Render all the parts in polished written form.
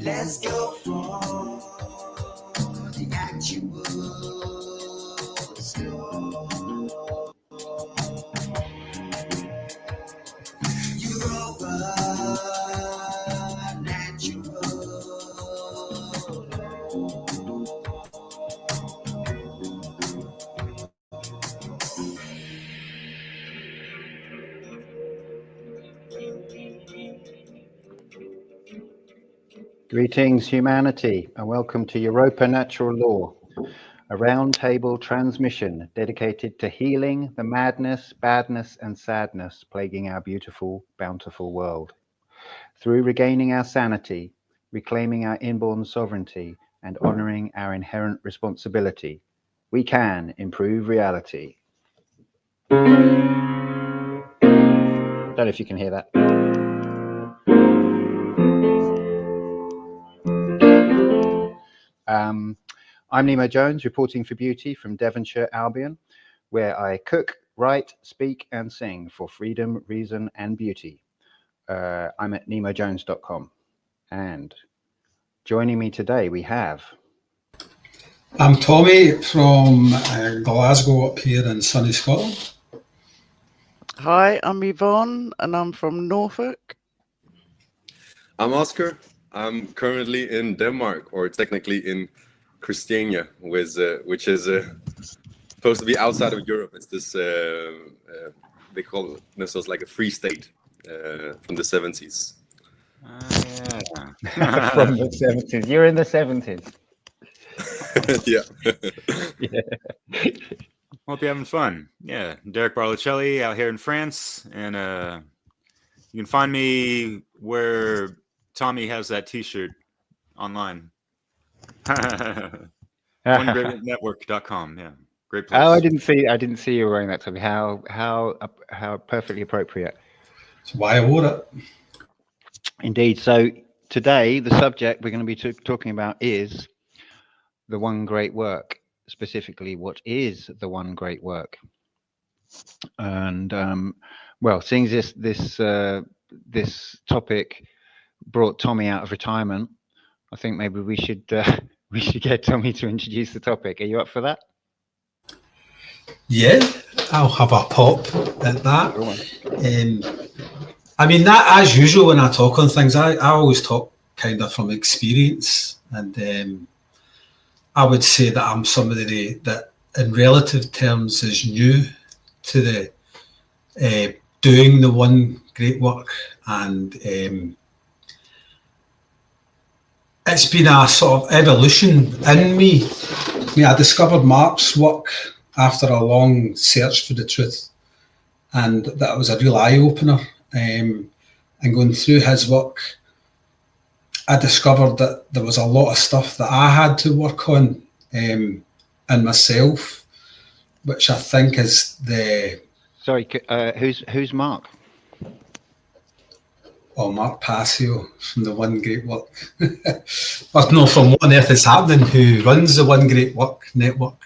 Let's go for the actual score. Europa Natural Law. Greetings, humanity, and welcome to Europa Natural Law, a roundtable transmission dedicated to healing the madness, badness, and sadness plaguing our beautiful, bountiful world. Through regaining our sanity, reclaiming our inborn sovereignty, and honoring our inherent responsibility, we can improve reality. Don't know if you can hear that. I'm Nemo Jones, reporting for Beauty from Devonshire, Albion, where I cook, write, speak, and sing for freedom, reason, and beauty. I'm at nemojones.com. And joining me today, we have... I'm Tommy from Glasgow up here in sunny Scotland. Hi, I'm Yvonne and I'm from Norfolk. I'm Oscar. I'm currently in Denmark, or technically in Christiania, which is supposed to be outside of Europe. It's this, they call themselves like a free state from the 70s. Yeah. From the 70s. You're in the 70s. Yeah. Yeah. Hope you're having fun. Yeah. Derek Barlocelli out here in France. And you can find me where Tommy has that t-shirt online. OneGreatNetwork.com. Yeah. Great place. Oh, I didn't see you wearing that, Tommy. How perfectly appropriate. That's why I wore it. Indeed. So today, the subject we're going to be talking about is the one great work. Specifically, what is the one great work? And well, seeing this topic brought Tommy out of retirement, I think maybe we should get Tommy to introduce the topic. Are you up for that? Yeah, I'll have a pop at that. I mean, that as usual when I talk on things, I always talk kind of from experience, and I would say that I'm somebody that in relative terms is new to the doing the one great work, and it's been a sort of evolution in me. I mean, I discovered Mark's work after a long search for the truth, and that was a real eye-opener. And going through his work, I discovered that there was a lot of stuff that I had to work on in myself, which I think is the... Sorry, who's Mark? Oh, Mark Passio from the One Great Work. But no, from What on Earth is Happening, who runs the One Great Work network.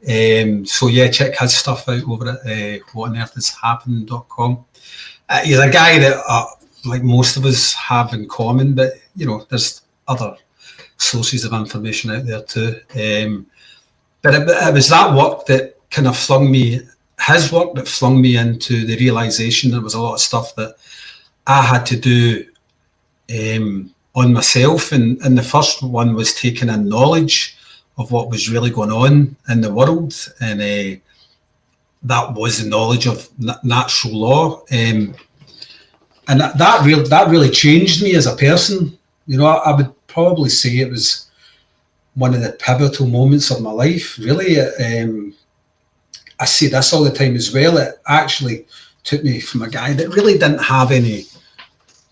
So yeah, check his stuff out over at whatonearthishappening.com. He's a guy that, like most of us, have in common, but you know, there's other sources of information out there too. But it was that work that kind of his work that flung me into the realization there was a lot of stuff that I had to do on myself, and the first one was taking in knowledge of what was really going on in the world, and that was the knowledge of natural law, and that really changed me as a person. You know, I would probably say it was one of the pivotal moments of my life, really. I say this all the time as well. It actually took me from a guy that really didn't have any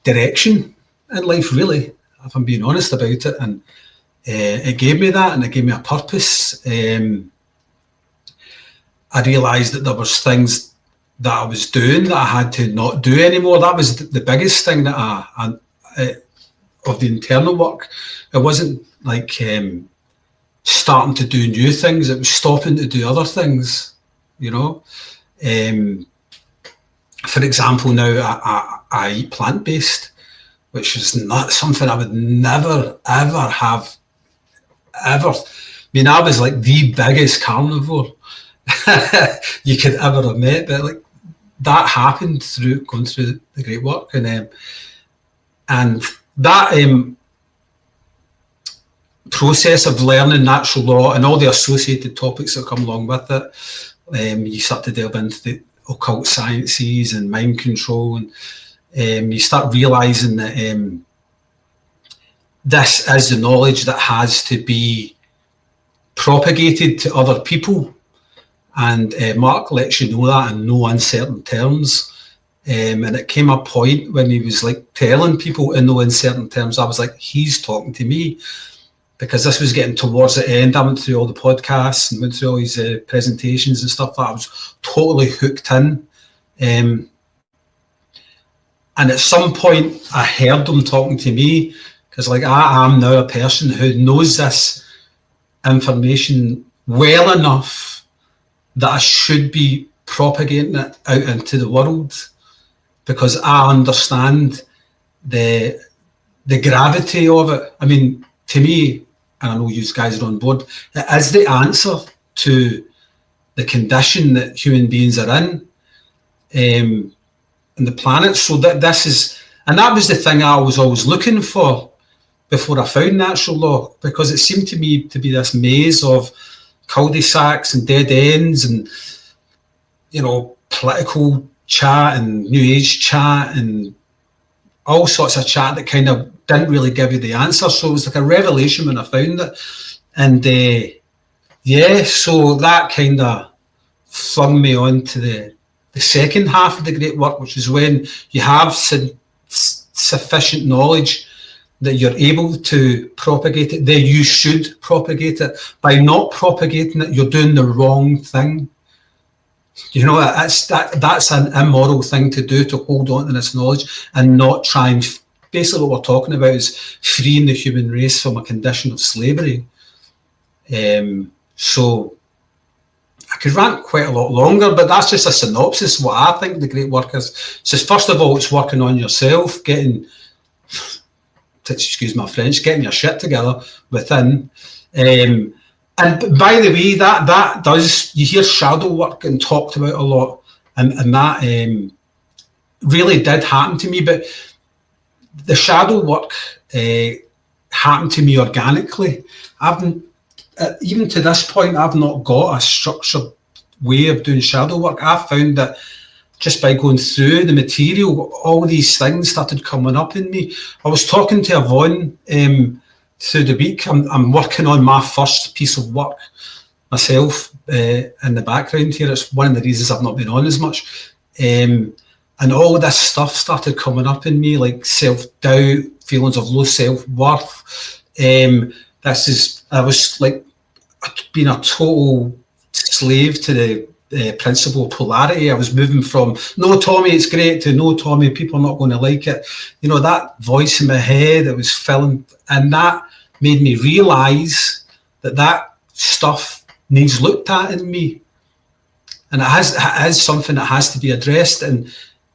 direction in life, really, if I'm being honest about it. And it gave me that, and it gave me a purpose. I realised that there was things that I was doing that I had to not do anymore. That was the biggest thing that of the internal work. It wasn't like starting to do new things. It was stopping to do other things, you know. For example, now I eat plant-based, which is not something I would never, ever have, ever. I mean, I was like the biggest carnivore you could ever have met, but like that happened through going through the great work, and that process of learning natural law and all the associated topics that come along with it. You start to delve into the occult sciences and mind control, and you start realizing that this is the knowledge that has to be propagated to other people. And Mark lets you know that in no uncertain terms. And it came a point when he was like telling people in no uncertain terms, I was like, he's talking to me. Because this was getting towards the end. I went through all the podcasts and went through all his presentations and stuff. I was totally hooked in. And at some point, I heard him talking to me, because like I am now a person who knows this information well enough that I should be propagating it out into the world, because I understand the gravity of it. I mean, to me, and I know you guys are on board, it is the answer to the condition that human beings are in the planet. So that this is, and that was the thing I was always looking for before I found natural law, because it seemed to me to be this maze of cul-de-sacs and dead ends and, you know, political chat and new age chat and all sorts of chat that kind of didn't really give you the answer. So it was like a revelation when I found it. And yeah, so that kind of flung me on to the second half of the great work, which is when you have sufficient knowledge that you're able to propagate it, then you should propagate it. By not propagating it, you're doing the wrong thing. You know, that's an immoral thing to do, to hold on to this knowledge and not try and, basically what we're talking about is freeing the human race from a condition of slavery. So I could rant quite a lot longer, but that's just a synopsis of what I think the great work is. So first of all, it's working on yourself, getting, excuse my French, getting your shit together within. And by the way, that does, you hear shadow work and talked about a lot, and that really did happen to me. But the shadow work happened to me organically. Even to this point, I've not got a structured way of doing shadow work. I found that just by going through the material, all these things started coming up in me. I was talking to Yvonne through the week. I'm working on my first piece of work myself in the background here. It's one of the reasons I've not been on as much. And all this stuff started coming up in me, like self-doubt, feelings of low self-worth. I was like being a total slave to the principle of polarity. I was moving from, no, Tommy, it's great, to no, Tommy, people are not going to like it. You know, that voice in my head, it was filling, and that made me realise that stuff needs looked at in me. And it is something that has to be addressed, and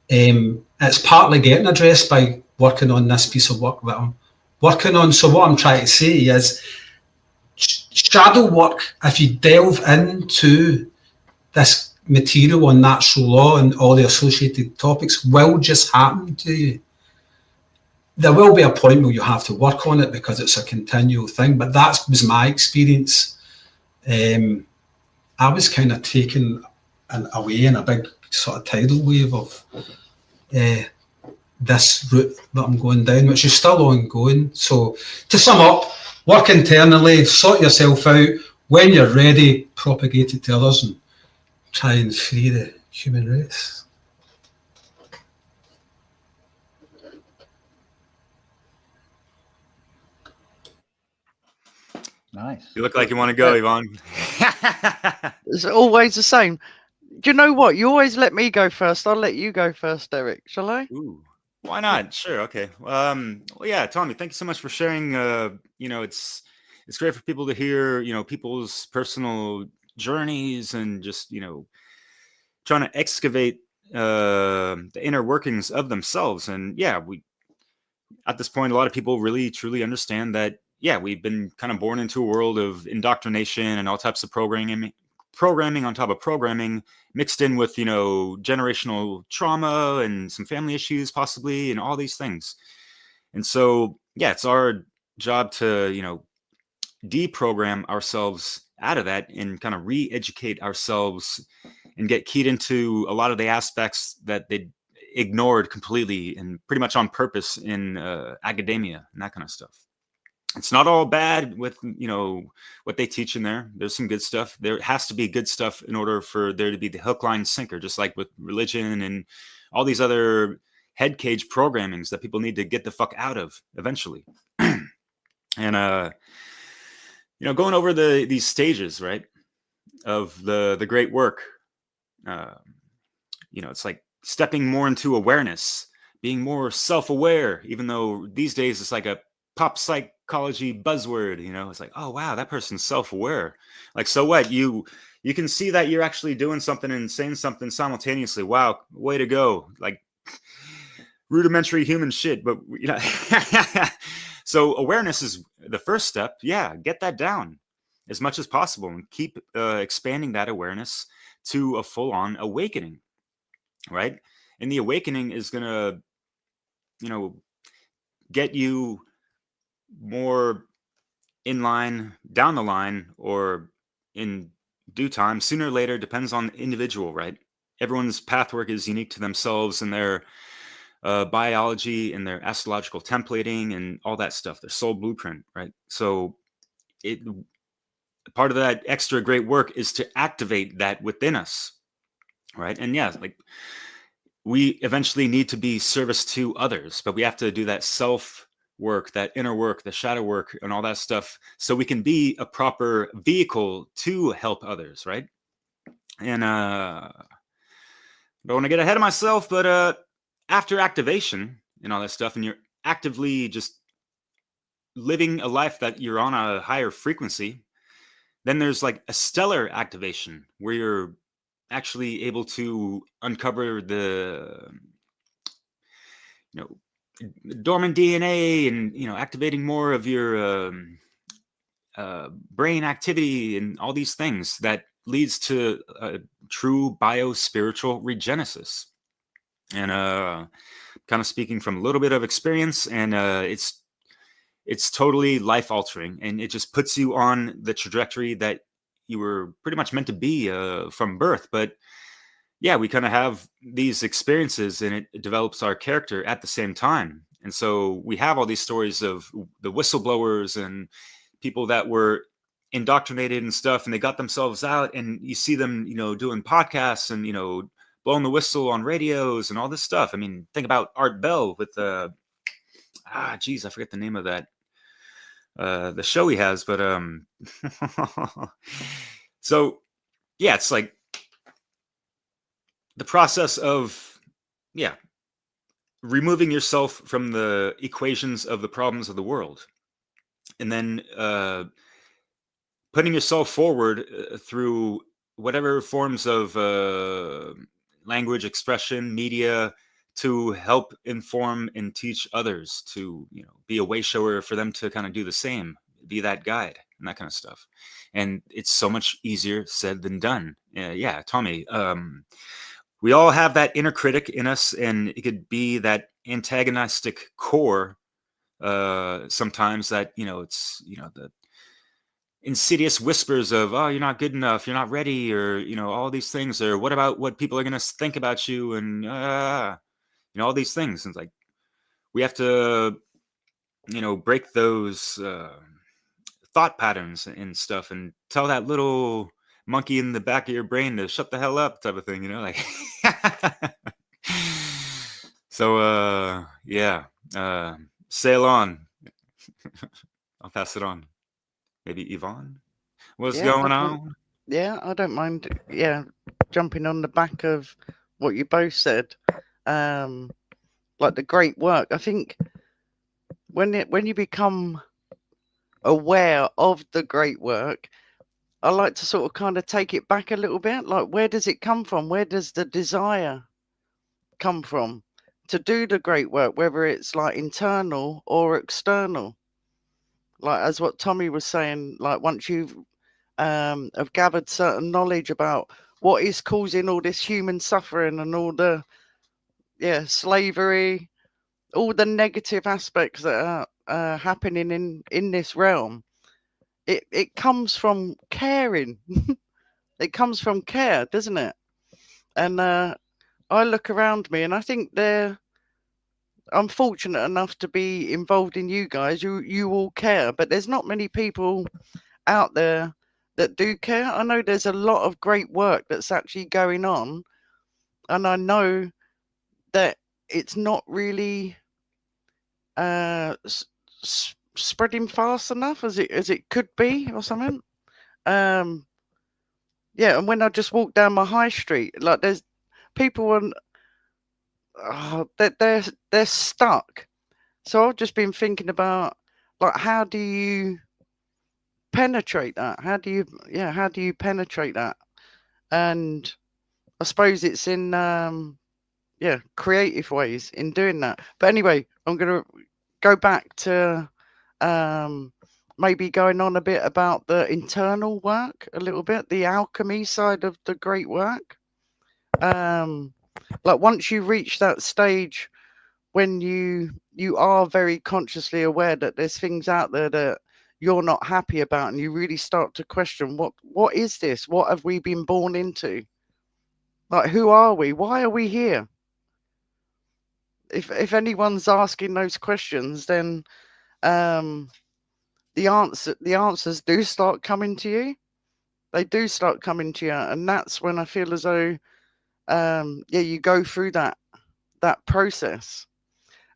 it's partly getting addressed by working on this piece of work that I'm working on. So what I'm trying to say is, shadow work, if you delve into this material on natural law and all the associated topics, will just happen to you. There will be a point where you have to work on it because it's a continual thing, but that was my experience. I was kind of taken away in a big sort of tidal wave of this route that I'm going down, which is still ongoing. So to sum up, work internally, sort yourself out. When you're ready, propagate it to others and try and free the human race. Nice. You look like you want to go, Yvonne. It's always the same. Do you know what? You always let me go first. I'll let you go first, Derek. Shall I? Ooh, why not? Sure. Okay. Well, yeah, Tommy, thank you so much for sharing. You know, it's great for people to hear, you know, people's personal journeys and just, you know, trying to excavate the inner workings of themselves. And yeah, at this point, a lot of people really truly understand that, yeah, we've been kind of born into a world of indoctrination and all types of programming on top of programming, mixed in with, you know, generational trauma and some family issues possibly, and all these things. And so, yeah, it's our job to, you know, deprogram ourselves out of that and kind of re-educate ourselves and get keyed into a lot of the aspects that they ignored completely and pretty much on purpose in academia and that kind of stuff. It's not all bad with, you know, what they teach in there. There's some good stuff. There has to be good stuff in order for there to be the hook, line, sinker, just like with religion and all these other head cage programmings that people need to get the fuck out of eventually. And you know, going over these stages, right, of the great work, you know, it's like stepping more into awareness, being more self-aware, even though these days it's like a pop psychology buzzword, you know, it's like, oh wow, that person's self-aware. Like, so what? You can see that you're actually doing something and saying something simultaneously. Wow, way to go. Like rudimentary human shit, but you know. So awareness is the first step. Yeah, get that down as much as possible and keep expanding that awareness to a full-on awakening, right? And the awakening is going to, you know, get you more in line, down the line, or in due time, sooner or later, depends on the individual, right? Everyone's pathwork is unique to themselves and their biology and their astrological templating and all that stuff, their soul blueprint, right? So part of that extra great work is to activate that within us, right? And yeah, like we eventually need to be service to others, but we have to do that self work, that inner work, the shadow work, and all that stuff, so we can be a proper vehicle to help others, right? And don't want to get ahead of myself, but after activation and all that stuff, and you're actively just living a life that you're on a higher frequency, then there's like a stellar activation where you're actually able to uncover the, you know, dormant DNA and, you know, activating more of your brain activity and all these things that leads to a true bio-spiritual regenesis. And kind of speaking from a little bit of experience, and it's totally life altering, and it just puts you on the trajectory that you were pretty much meant to be from birth. But yeah, we kind of have these experiences, and it develops our character at the same time. And so we have all these stories of the whistleblowers and people that were indoctrinated and stuff, and they got themselves out, and you see them, you know, doing podcasts and, you know, blowing the whistle on radios and all this stuff. I mean, think about Art Bell with I forget the name of that the show he has, but so yeah, it's like the process of, yeah, removing yourself from the equations of the problems of the world, and then putting yourself forward through whatever forms of language, expression, media, to help inform and teach others, to, you know, be a way shower for them to kind of do the same, be that guide and that kind of stuff. And it's so much easier said than done. Yeah, Tommy, we all have that inner critic in us, and it could be that antagonistic core sometimes that, you know, it's, you know, the insidious whispers of, oh, you're not good enough, you're not ready, or, you know, all these things, or what about what people are going to think about you, and you know, all these things. And it's like we have to, you know, break those thought patterns and stuff, and tell that little monkey in the back of your brain to shut the hell up, type of thing, you know, like. So yeah, sail on. I'll pass it on. Maybe Yvonne, what's going on? Yeah, I don't mind. Yeah, jumping on the back of what you both said, like the great work. I think when you become aware of the great work, I like to sort of kind of take it back a little bit. Like, where does it come from? Where does the desire come from? to do the great work, whether it's like internal or external. Like as what Tommy was saying, like once you've have gathered certain knowledge about what is causing all this human suffering and all the slavery, all the negative aspects that are happening in this realm, it comes from caring. It comes from care, doesn't it? And I look around me and I think I'm fortunate enough to be involved in you guys. You all care, but there's not many people out there that do care. I know there's a lot of great work that's actually going on, and I know that it's not really spreading fast enough as it could be or something. And when I just walk down my high street, like there's people that they're stuck. So I've just been thinking about, like, how do you penetrate that? How do you penetrate that? And I suppose it's in creative ways in doing that. But anyway, I'm gonna go back to maybe going on a bit about the internal work a little bit, the alchemy side of the great work. Like once you reach that stage when you are very consciously aware that there's things out there that you're not happy about, and you really start to question what is this? What have we been born into? Like, who are we? Why are we here? If anyone's asking those questions, then the answers do start coming to you. They do start coming to you, and that's when I feel as though you go through that process.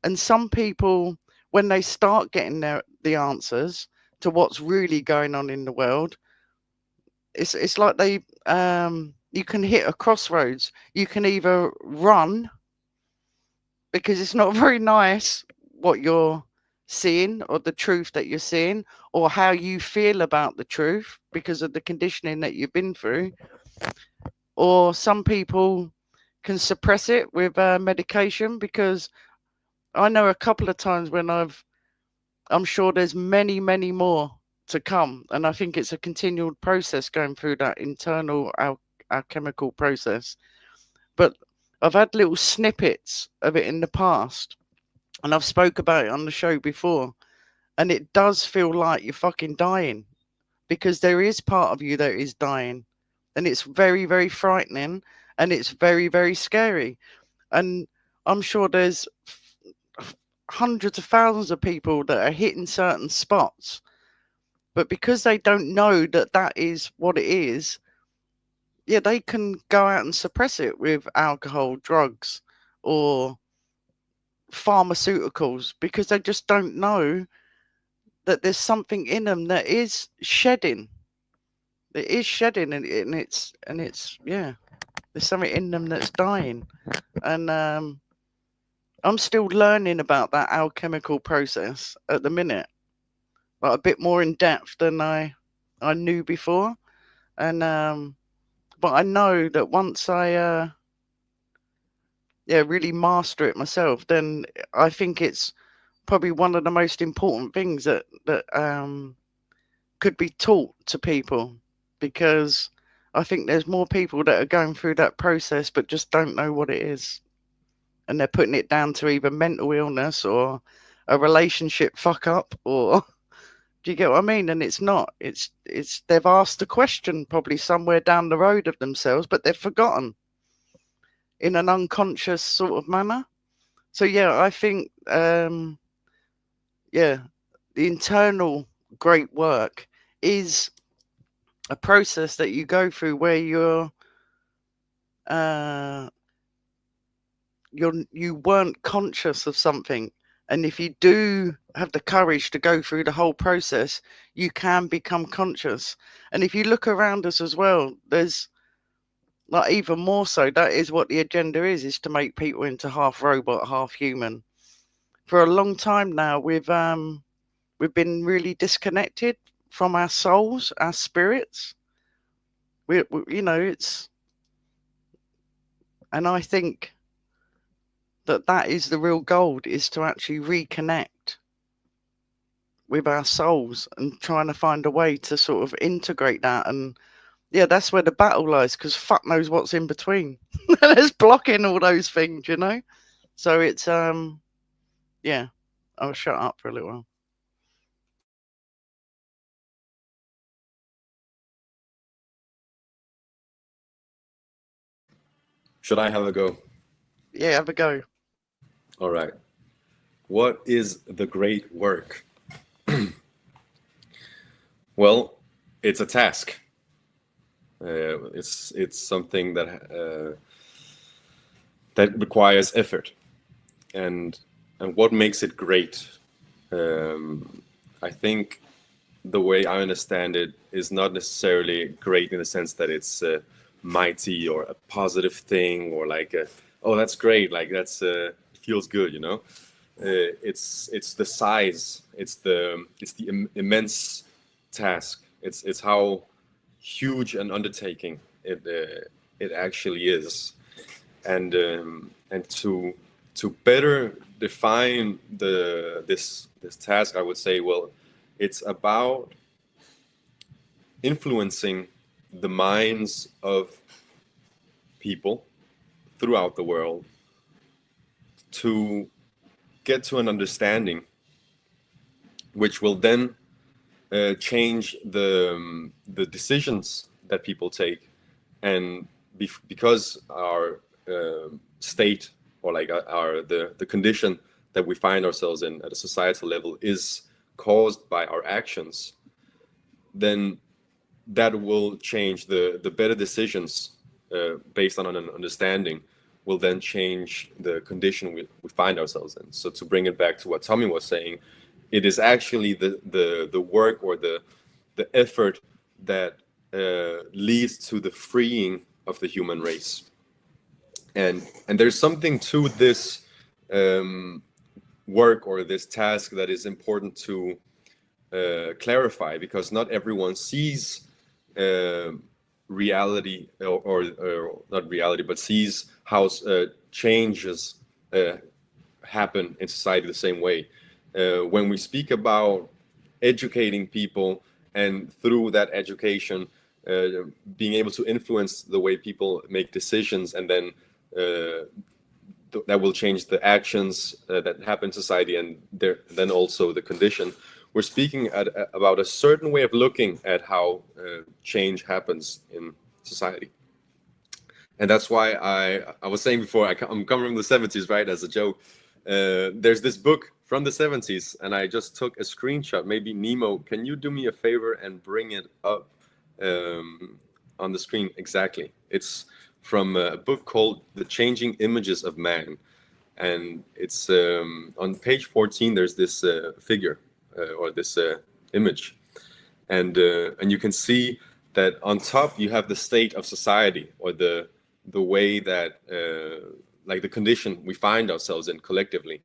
And some people, when they start getting the answers to what's really going on in the world, it's like they you can hit a crossroads. You can either run, because it's not very nice what you're seeing or the truth that you're seeing, or how you feel about the truth because of the conditioning that you've been through. Or some people can suppress it with medication, because I know a couple of times when I'm sure there's many more to come, and I think it's a continual process going through that internal alchemical process. But I've had little snippets of it in the past, and I've spoke about it on the show before, and it does feel like you're fucking dying, because there is part of you that is dying, and it's very, very frightening, and it's very, very scary. And I'm sure there's hundreds of thousands of people that are hitting certain spots, but because they don't know that that is what it is, they can go out and suppress it with alcohol, drugs, or pharmaceuticals, because they just don't know that there's something in them that is shedding. It is shedding, and it's there's something in them that's dying. And I'm still learning about that alchemical process at the minute, like a bit more in depth than I knew before. And but I know that once I really master it myself, then I think it's probably one of the most important things that could be taught to people, because I think there's more people that are going through that process but just don't know what it is, and they're putting it down to either mental illness or a relationship fuck up, or do you get what I mean? And it's not. It's they've asked a question probably somewhere down the road of themselves, but they've forgotten in an unconscious sort of manner. So I think the internal great work is a process that you go through where you weren't conscious of something, and if you do have the courage to go through the whole process, you can become conscious. And if you look around us as well, there's like even more so, that is what the agenda is to make people into half robot, half human. For a long time now, we've been really disconnected from our souls, our spirits. And I think that is the real gold, is to actually reconnect with our souls and trying to find a way to sort of integrate that. And yeah, that's where the battle lies, because fuck knows what's in between. There's blocking all those things, you know. So it's yeah, I'll shut up for a little while. Should I have a go? Yeah, have a go. All right. What is the great work? Well, it's a task. It's something that that requires effort, and what makes it great? I think the way I understand it is not necessarily great in the sense that it's mighty or a positive thing, or like oh, that's great, like that's feels good, you know. It's the size, it's the immense task. It's how huge an undertaking it actually is, and to better define this task, I would say, well, it's about influencing the minds of people throughout the world to get to an understanding which will then change the decisions that people take. And because our state, or like the condition that we find ourselves in at a societal level is caused by our actions, then that will change the better decisions based on an understanding will then change the condition we find ourselves in. So to bring it back to what Tommy was saying, it is actually the work or the effort that leads to the freeing of the human race. And there's something to this work or this task that is important to clarify, because not everyone sees reality, or not reality, but sees how changes happen in society the same way. When we speak about educating people, and through that education being able to influence the way people make decisions, and then that will change the actions that happen in society, and then also the condition. We're speaking about a certain way of looking at how change happens in society. And that's why I was saying before, I'm coming from the 70s, right, as a joke. There's this book from the 70s, and I just took a screenshot. Maybe Nemo, can you do me a favor and bring it up on the screen? Exactly. It's from a book called The Changing Images of Man. And it's on page 14, there's this figure or this image. And you can see that on top you have the state of society, or the way that like the condition we find ourselves in collectively.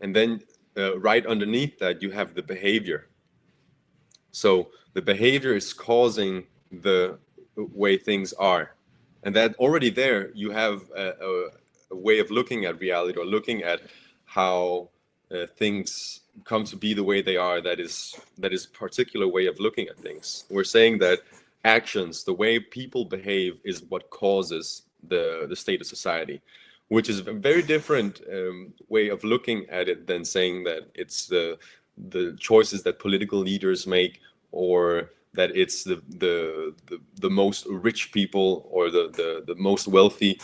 And then right underneath that you have the behavior. So the behavior is causing the way things are. And that already there you have a way of looking at reality, or looking at how things come to be the way they are. That is a particular way of looking at things. We're saying that actions, the way people behave, is what causes the state of society, which is a very different way of looking at it than saying that it's the choices that political leaders make, or that it's the most rich people, or the most wealthy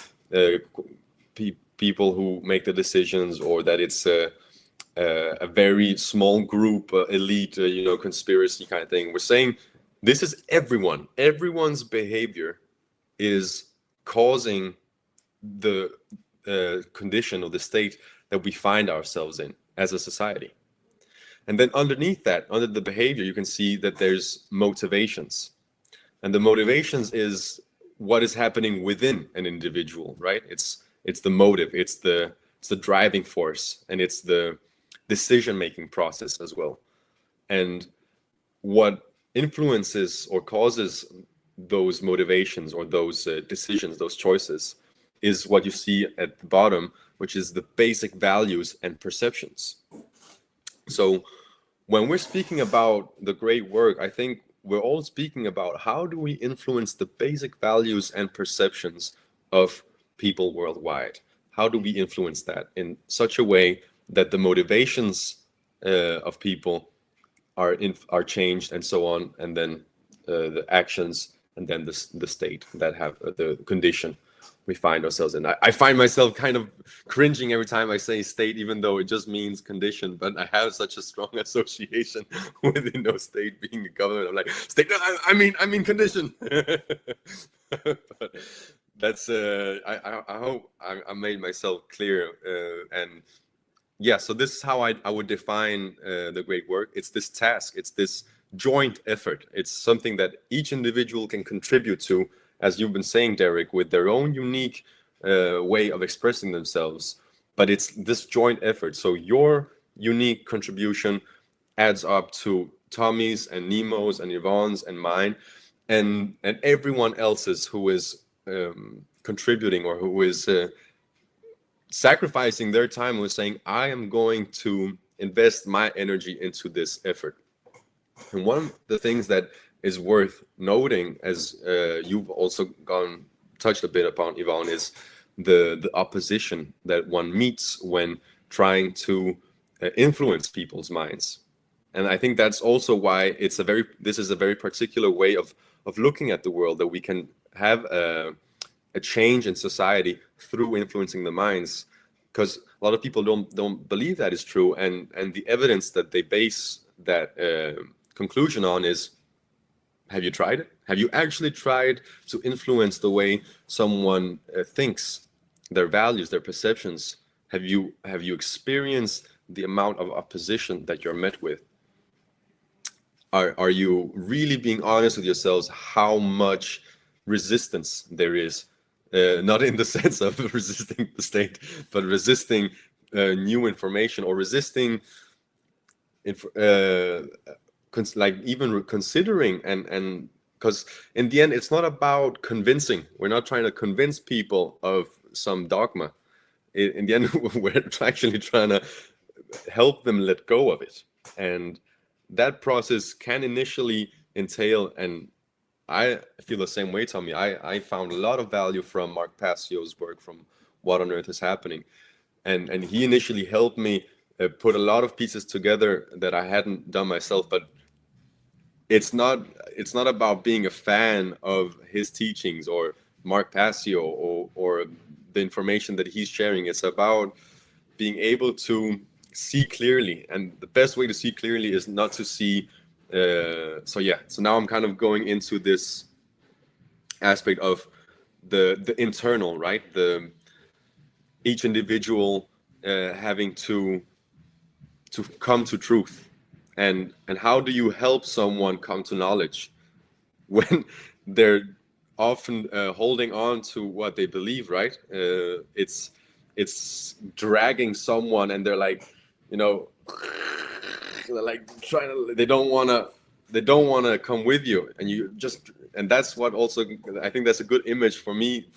people who make the decisions, or that it's a very small group, elite, conspiracy kind of thing. We're saying this is everyone's behavior is causing the condition or the state that we find ourselves in as a society. And then underneath that, under the behavior, you can see that there's motivations. And the motivations is what is happening within an individual, right? It's the motive, it's the driving force, and it's the decision-making process as well. And what influences or causes those motivations, or those decisions, those choices, is what you see at the bottom, which is the basic values and perceptions. So when we're speaking about the great work, I think we're all speaking about how do we influence the basic values and perceptions of people worldwide? How do we influence that in such a way that the motivations of people are changed, and so on, and then the actions, and then the state that have the condition we find ourselves in. I find myself kind of cringing every time I say state, even though it just means condition, but I have such a strong association with state being a government. I'm like, state, no, I mean condition. But that's I hope I made myself clear. And yeah, so this is how I would define the great work. It's this task, it's this joint effort. It's something that each individual can contribute to, as you've been saying, Derek, with their own unique way of expressing themselves. But it's this joint effort. So your unique contribution adds up to Tommy's and Nemo's and Yvonne's and mine, and everyone else's who is contributing, or who is sacrificing their time, who is saying, I am going to invest my energy into this effort. And one of the things that is worth noting, as you've also touched a bit upon, Yvonne, is the opposition that one meets when trying to influence people's minds. And I think that's also why this is a very particular way of looking at the world, that we can have a change in society through influencing the minds, because a lot of people don't believe that is true, and the evidence that they base that conclusion on is, have you tried it? Have you actually tried to influence the way someone thinks, their values, their perceptions? Have you experienced the amount of opposition that you're met with? Are you really being honest with yourselves how much resistance there is? Not in the sense of resisting the state, but resisting new information, or resisting like even considering, and because in the end it's not about convincing. We're not trying to convince people of some dogma. In the end, we're actually trying to help them let go of it, and that process can initially entail, and I feel the same way, Tommy. I found a lot of value from Mark Passio's work, from What on Earth is Happening, and he initially helped me put a lot of pieces together that I hadn't done myself. But it's not about being a fan of his teachings or Mark Passio or the information that he's sharing. It's about being able to see clearly, and the best way to see clearly is not to see. So now I'm kind of going into this aspect of the internal, right? Each individual having to come to truth, and how do you help someone come to knowledge when they're often holding on to what they believe, right? It's dragging someone, and they're like, like trying to, they don't want to come with you, and that's what also, I think that's a good image for me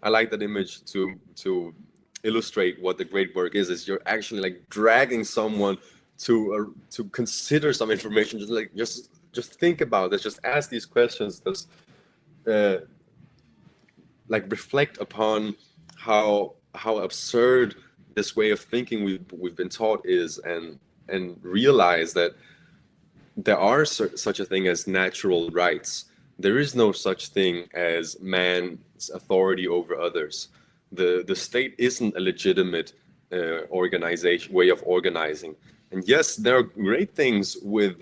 I like that image to illustrate what the great work is you're actually like dragging someone to consider some information, just think about this, just ask these questions, just like reflect upon how absurd this way of thinking we've been taught is, and realize that there are such a thing as natural rights. There is no such thing as man's authority over others. The state isn't a legitimate way of organizing. And yes, there are great things with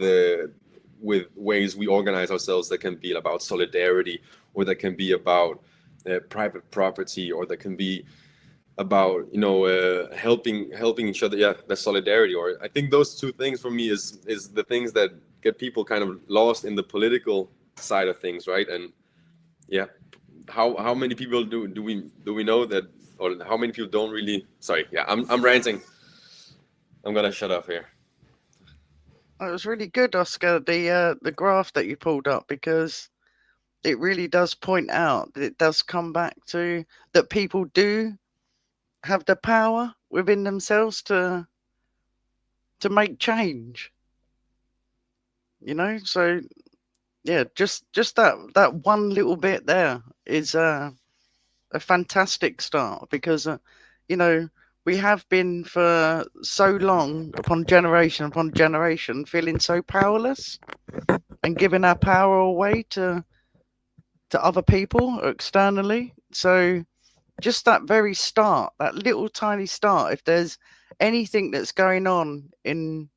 ways we organize ourselves that can be about solidarity, or that can be about private property, or that can be about helping each other. Yeah, that's solidarity. Or I think those two things for me is the things that get people kind of lost in the political side of things, right? And yeah, how many people do we know that, or how many people don't really? Sorry, yeah, I'm ranting. I'm gonna shut up here. It was really good, Oscar, the graph that you pulled up, because it really does point out that it does come back to that people do have the power within themselves to make change. You know, so yeah, just that one little bit there is a fantastic start, because you know, we have been for so long upon generation feeling so powerless and giving our power away to other people externally. So just that very start, that little tiny start, if there's anything that's going on in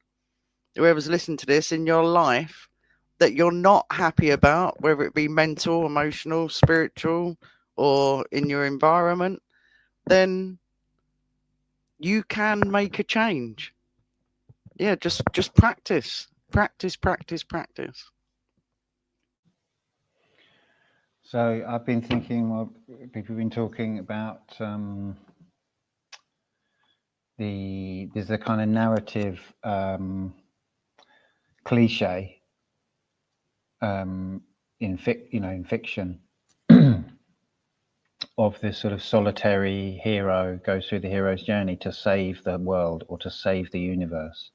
whoever's listening to this in your life that you're not happy about, whether it be mental, emotional, spiritual, or in your environment, then you can make a change. Yeah, just practice. So I've been thinking, well, people have been talking about there's a kind of narrative cliche in fiction of this sort of solitary hero goes through the hero's journey to save the world or to save the universe.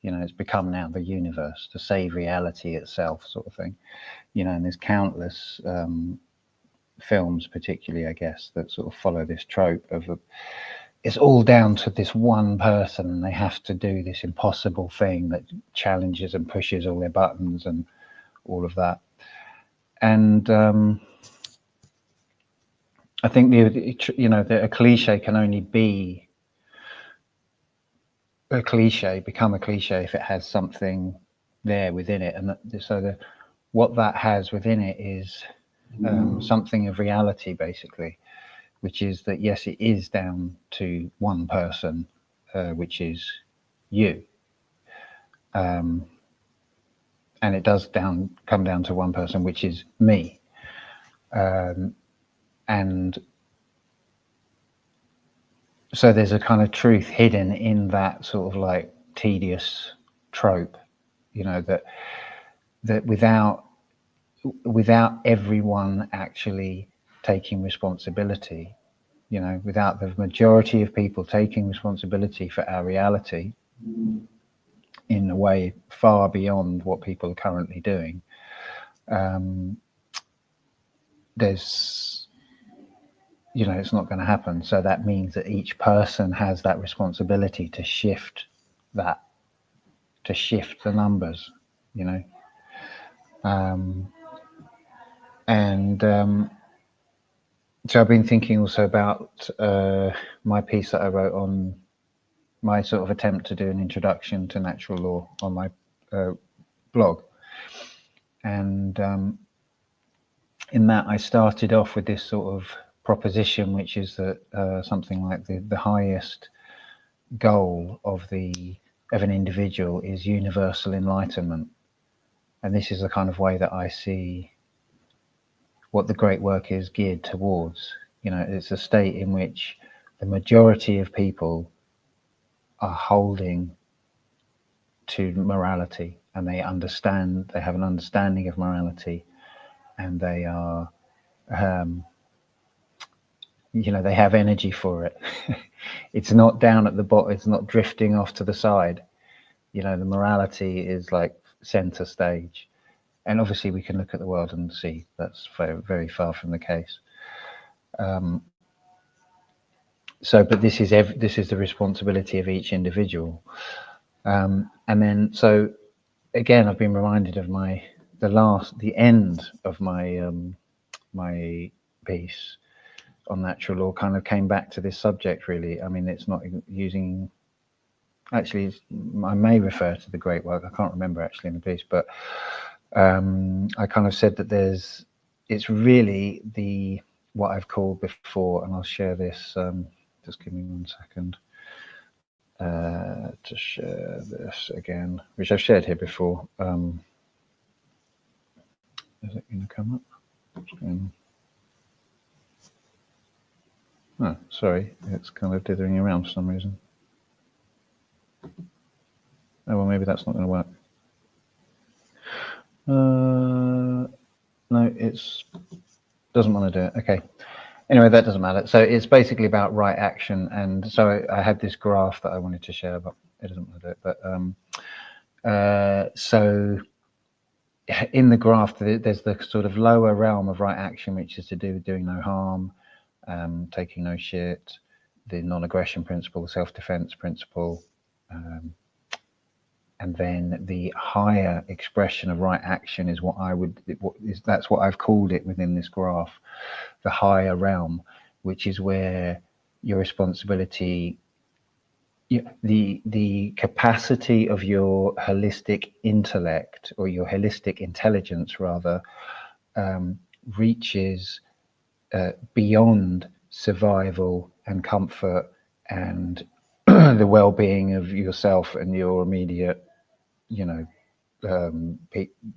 You know, it's become now the universe, to save reality itself, sort of thing. You know, and there's countless films, particularly, I guess, that sort of follow this trope of it's all down to this one person, and they have to do this impossible thing that challenges and pushes all their buttons and all of that. And I think a cliche can only be a cliche, become a cliche, if it has something there within it. And what that has within it is something of reality, basically, which is that, yes, it is down to one person, which is you. And it does come down to one person, which is me. And so there's a kind of truth hidden in that sort of like tedious trope, you know, that without everyone actually taking responsibility, you know, without the majority of people taking responsibility for our reality in a way far beyond what people are currently doing, there's, you know, it's not going to happen. So that means that each person has that responsibility to shift the numbers, you know. So I've been thinking also about my piece that I wrote on my sort of attempt to do an introduction to natural law on my blog. And in that, I started off with this sort of proposition, which is that something like the highest goal of an individual is universal enlightenment. And this is the kind of way that I see what the great work is geared towards. You know, it's a state in which the majority of people are holding to morality, and they have an understanding of morality, and they are, you know, they have energy for it. It's not down at the bottom, it's not drifting off to the side. You know, the morality is like center stage. And obviously we can look at the world and see that's very, very far from the case. But this is the responsibility of each individual. And then, so again, I've been reminded of the end of my my piece on natural law kind of came back to this subject, really. I mean, it's not using, actually, I may refer to the great work, I can't remember actually in the piece, but I kind of said that it's really what I've called before, and I'll share this, just give me 1 second to share this again, which I've shared here before. Is it going to come up? Oh, sorry, it's kind of dithering around for some reason. Oh, well, maybe that's not going to work. No, it's doesn't want to do it. Okay. Anyway, that doesn't matter. So it's basically about right action. And so I had this graph that I wanted to share, but it doesn't want to do it. But so in the graph, there's the sort of lower realm of right action, which is to do with doing no harm, taking no shit, the non-aggression principle, the self-defense principle, and then the higher expression of right action is that's what I've called it within this graph, the higher realm, which is where your responsibility, the capacity of your holistic intellect, or your holistic intelligence rather, reaches beyond survival and comfort and the well-being of yourself and your immediate,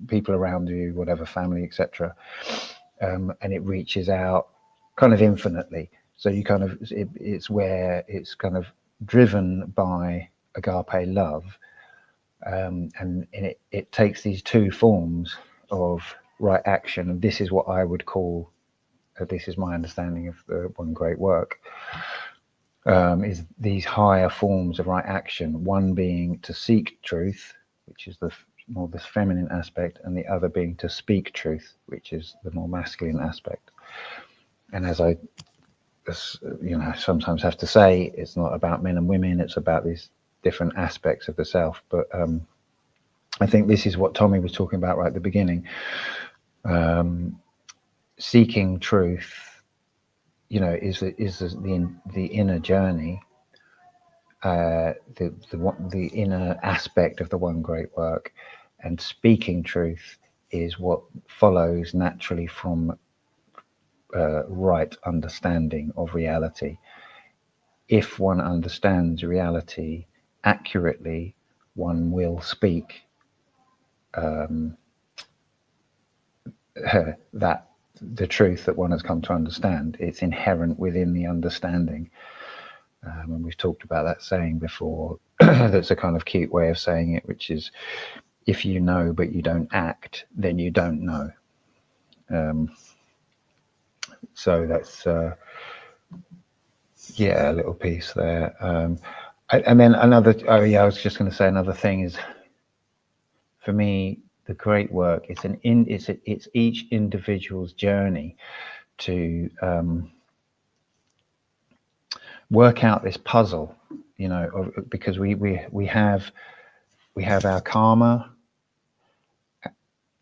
people around you, whatever, family, etc. And it reaches out kind of infinitely. So you kind of, it's where it's kind of driven by agape love, and it takes these two forms of right action, and this is what I would call, this is my understanding of the one great work, is these higher forms of right action, one being to seek truth, which is the more this feminine aspect, and the other being to speak truth, which is the more masculine aspect. And as I sometimes have to say, it's not about men and women, it's about these different aspects of the self. But I think this is what Tommy was talking about right at the beginning. Seeking truth, is the inner journey, the inner aspect of the one great work, and speaking truth is what follows naturally from right understanding of reality. If one understands reality accurately, one will speak that the truth that one has come to understand. It's inherent within the understanding. And we've talked about that saying before. That's a kind of cute way of saying it, which is, if you know but you don't act, then you don't know. So that's a little piece there. And then another, I was just going to say another thing is, for me, the great work, it's each individual's journey to work out this puzzle, because we have our karma,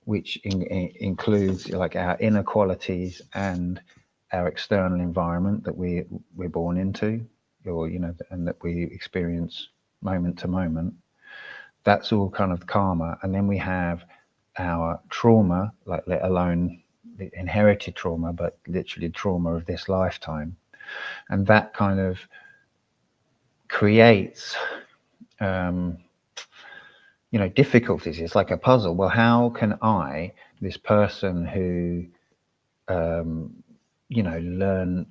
which includes like our inner qualities and our external environment that we're born into, or and that we experience moment to moment. That's all kind of karma. And then we have our trauma, like, let alone the inherited trauma, but literally trauma of this lifetime. And that kind of creates difficulties. It's like a puzzle. Well, how can I, this person who learn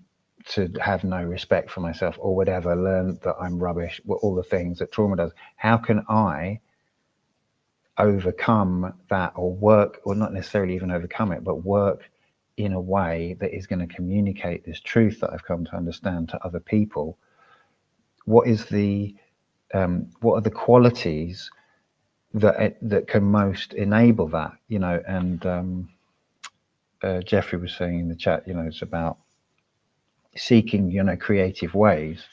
to have no respect for myself or whatever, learn that I'm rubbish, all the things that trauma does, how can I overcome that, or work, or not necessarily even overcome it, but work in a way that is going to communicate this truth that I've come to understand to other people? What are the qualities that can most enable that? And Jeffrey was saying in the chat, it's about seeking creative ways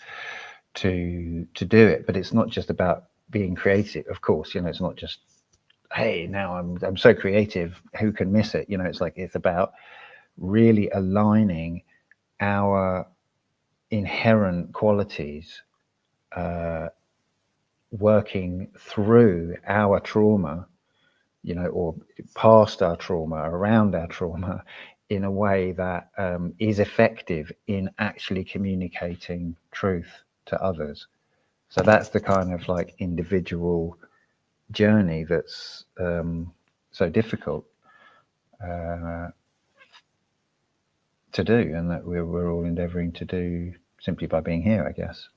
to do it. But it's not just about being creative, of course. It's not just, hey, now I'm so creative, who can miss it? It's about really aligning our inherent qualities, working through our trauma, or past our trauma, around our trauma, in a way that is effective in actually communicating truth to others. So that's the kind of like individual journey that's so difficult to do, and that we're all endeavoring to do simply by being here, I guess.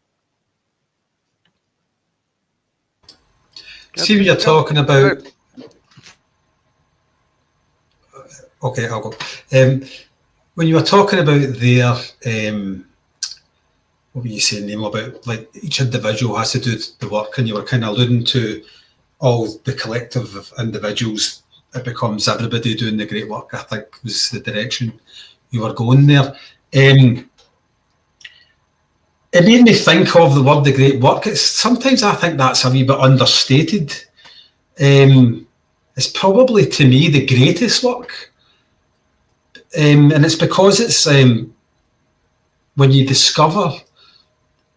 See what you're talking about. Okay, I'll go. When you were talking about their, what were you saying, Nemo, about like each individual has to do the work, and you were kind of alluding to all the collective of individuals. It becomes everybody doing the great work, I think was the direction you were going there. It made me think of the word the great work. Sometimes I think that's a wee bit understated. It's probably, to me, the greatest work. And it's because it's when you discover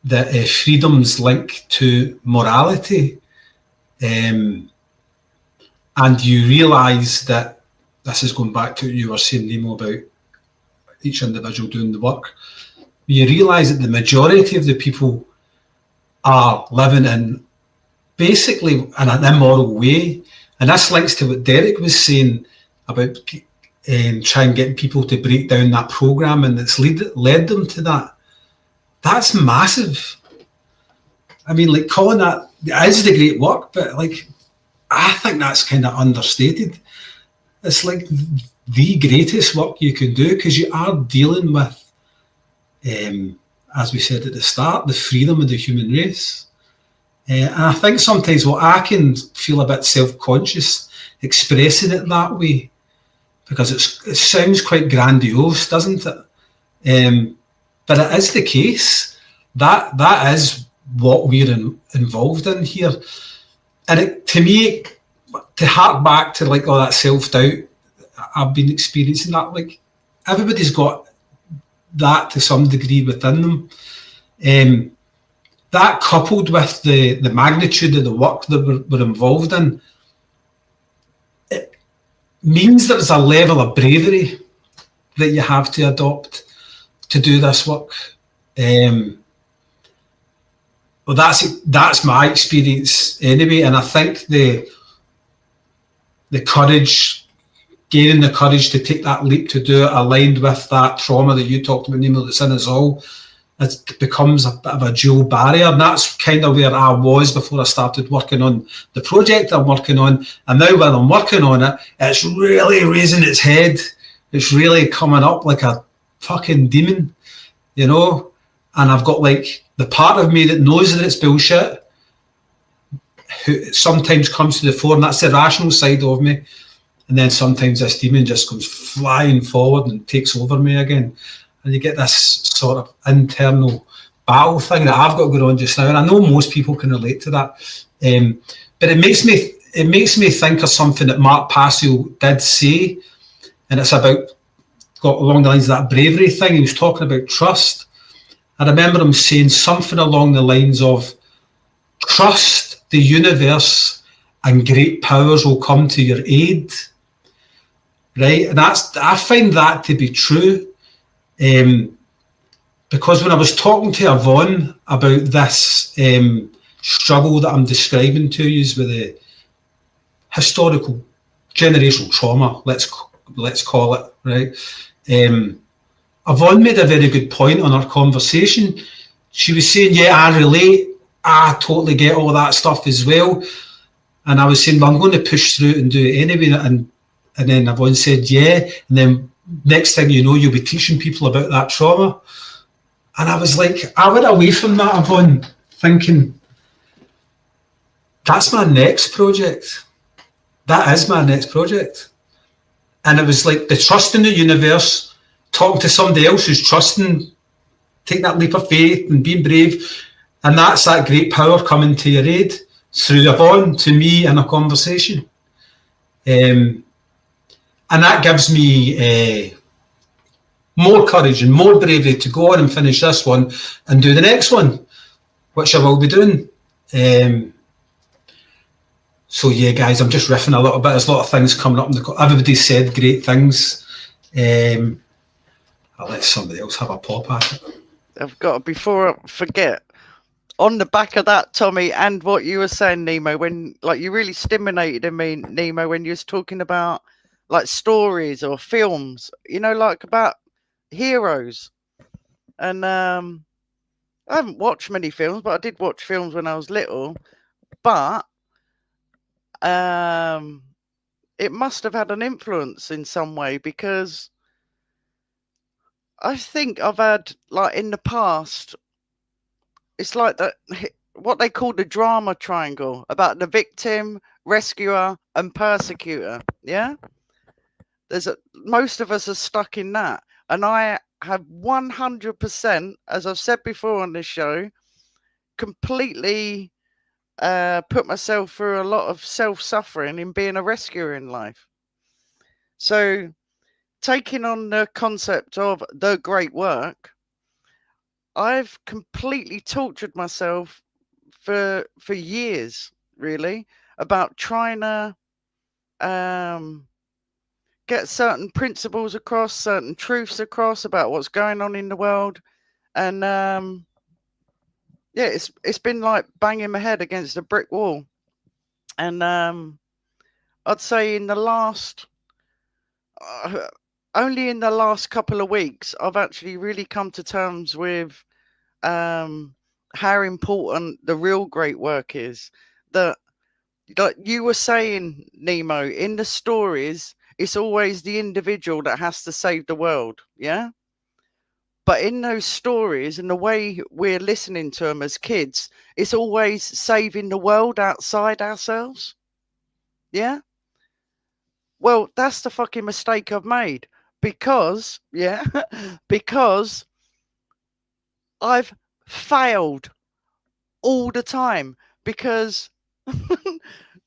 that freedom's linked to morality, and you realise that, this is going back to what you were saying, Nemo, about each individual doing the work, you realise that the majority of the people are living in basically in an immoral way. And this links to what Derek was saying about trying to get people to break down that programme, and it's led them to that. That's massive. I mean, like, calling that is the great work, but like, I think that's kind of understated. It's like the greatest work you can do, because you are dealing with, as we said at the start, the freedom of the human race. And I think sometimes what I can feel a bit self-conscious expressing it that way, because it sounds quite grandiose, doesn't it? But it is the case. That is what we're involved in here. And to me, to hark back to like all that self-doubt, I've been experiencing that. Like, everybody's got that to some degree within them. That coupled with the magnitude of the work that we're involved in, it means there's a level of bravery that you have to adopt to do this work. Well, that's my experience anyway, and I think the courage, gaining the courage to take that leap to do it, aligned with that trauma that you talked about, Nemo, that's in us all, it becomes a bit of a dual barrier. And that's kind of where I was before I started working on the project I'm working on. And now when I'm working on it, it's really raising its head. It's really coming up like a fucking demon, you know? And I've got like the part of me that knows that it's bullshit, who sometimes comes to the fore, and that's the rational side of me. And then sometimes this demon just comes flying forward and takes over me again. And you get this sort of internal battle thing that I've got going on just now. And I know most people can relate to that. But it makes me think of something that Mark Passio did say. And it's got along the lines of that bravery thing. He was talking about trust. I remember him saying something along the lines of, trust the universe and great powers will come to your aid. Right? And I find that to be true. Because when I was talking to Yvonne about this struggle that I'm describing to you with the historical generational trauma, let's call it, right? Yvonne made a very good point on our conversation. She was saying, yeah, I relate. I totally get all that stuff as well. And I was saying, well, I'm going to push through and do it anyway. And then Yvonne said, yeah. And then next thing you know, you'll be teaching people about that trauma. And I was like, I went away from that, Yvonne, thinking, that's my next project. That is my next project. And it was like the trust in the universe, talking to somebody else who's trusting, taking that leap of faith and being brave. And that's that great power coming to your aid through Yvonne to me in a conversation. And that gives me more courage and more bravery to go on and finish this one and do the next one, which I will be doing. So yeah, guys, I'm just riffing a little bit. There's a lot of things coming up. Everybody said great things. I'll let somebody else have a pop at it. I've got, before I forget, on the back of that, Tommy, and what you were saying, Nemo, when like you really stimulated me, Nemo, when you was talking about like stories or films, you know, like about heroes. And I haven't watched many films, but I did watch films when I was little. But it it must have had an influence in some way, because I think I've had, like, in the past, it's like that, what they call the drama triangle, about the victim, rescuer, and persecutor. Yeah, most of us are stuck in that, and I have 100%, as I've said before on this show, completely put myself through a lot of self-suffering in being a rescuer in life. So taking on the concept of the great work, I've completely tortured myself for years, really, about trying to get certain principles across, certain truths across about what's going on in the world. And yeah, it's been like banging my head against a brick wall. And I'd say in the last only in the last couple of weeks, I've actually really come to terms with how important the real great work is. That, like you were saying, Nemo, in the stories, it's always the individual that has to save the world. Yeah. But in those stories and the way we're listening to them as kids, it's always saving the world outside ourselves. Yeah. Well, that's the fucking mistake I've made, because, yeah, because I've failed all the time, because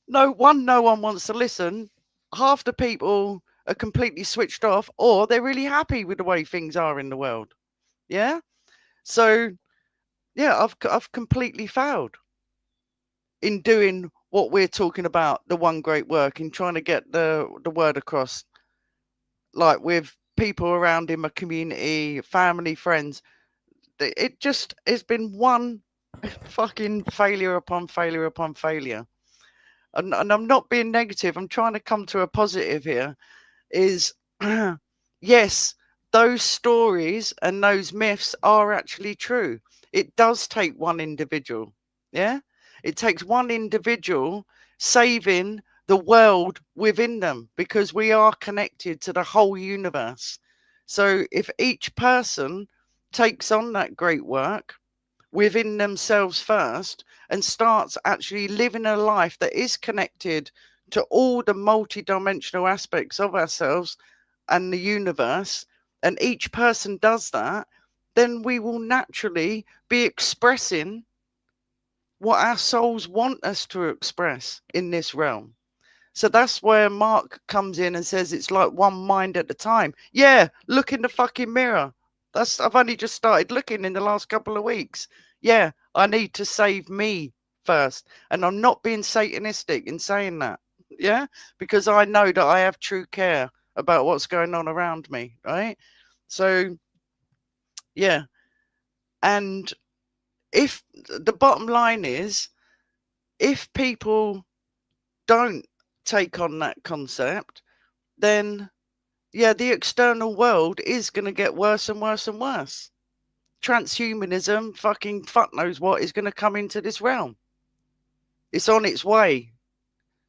no one wants to listen. Half the people are completely switched off, or they're really happy with the way things are in the world. Yeah. So yeah, I've completely failed in doing what we're talking about, the one great work, in trying to get the word across, like with people around in my community, family, friends. It's been one fucking failure upon failure upon failure. And I'm not being negative. I'm trying to come to a positive here. Is yes, those stories and those myths are actually true. It does take one individual. Yeah, it takes one individual saving the world within them, because we are connected to the whole universe. So if each person takes on that great work within themselves first and starts actually living a life that is connected to all the multi-dimensional aspects of ourselves and the universe, and each person does that, then we will naturally be expressing what our souls want us to express in this realm. So that's where Mark comes in and says it's like one mind at a time. Yeah, look in the fucking mirror. I've only just started looking in the last couple of weeks. Yeah, I need to save me first. And I'm not being satanistic in saying that. Yeah, because I know that I have true care about what's going on around me. Right. So, yeah. And if the bottom line is, if people don't take on that concept, then yeah, the external world is going to get worse and worse and worse. Transhumanism, fucking fuck knows what, is going to come into this realm. It's on its way.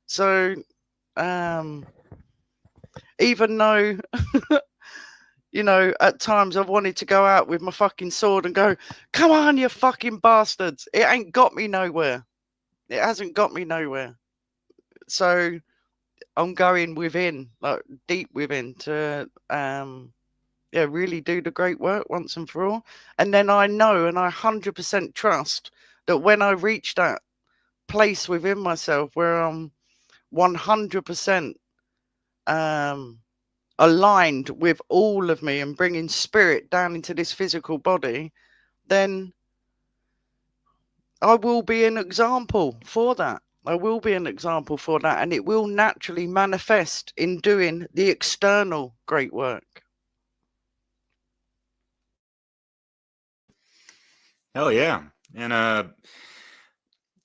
So, even though, you know, at times I've wanted to go out with my fucking sword and go, come on, you fucking bastards. It ain't got me nowhere. It hasn't got me nowhere. So I'm going within, like deep within, to yeah, really do the great work once and for all. And then I know, and I 100% trust that when I reach that place within myself where I'm 100% aligned with all of me and bringing spirit down into this physical body, then I will be an example for that. I will be an example for that, and it will naturally manifest in doing the external great work. Hell yeah. And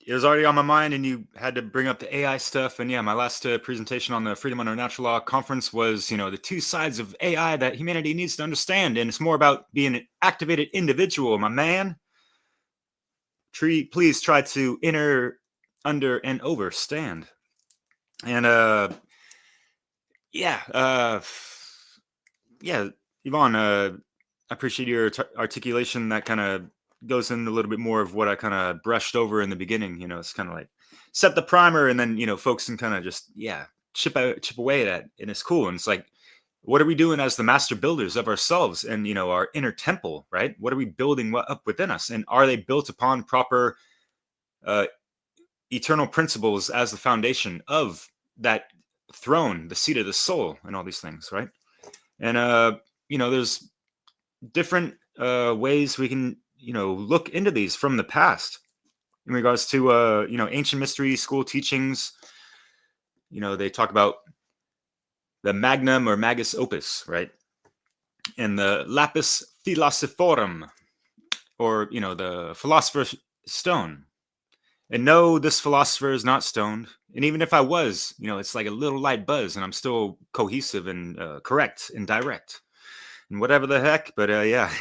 it was already on my mind, and you had to bring up the AI stuff. And yeah, my last presentation on the Freedom Under Natural Law conference was, you know, the two sides of AI that humanity needs to understand. And it's more about being an activated individual, my man. Please try to enter, under, and overstand. And Yeah. Yeah, Yvonne, I appreciate your articulation. That kind of goes into a little bit more of what I kind of brushed over in the beginning. You know, it's kind of like set the primer, and then folks can kind of just chip away at it, and it's cool. And it's like, what are we doing as the master builders of ourselves and our inner temple, right? What are we building up within us, and are they built upon proper eternal principles as the foundation of that throne, the seat of the soul, and all these things, right? And there's different ways we can look into these from the past in regards to ancient mystery school teachings. They talk about the magnum or magus opus, right? And the lapis philosophorum, or the philosopher's stone. And no, this philosopher is not stoned. And even if I was, it's like a little light buzz, and I'm still cohesive and correct and direct and whatever the heck. But yeah,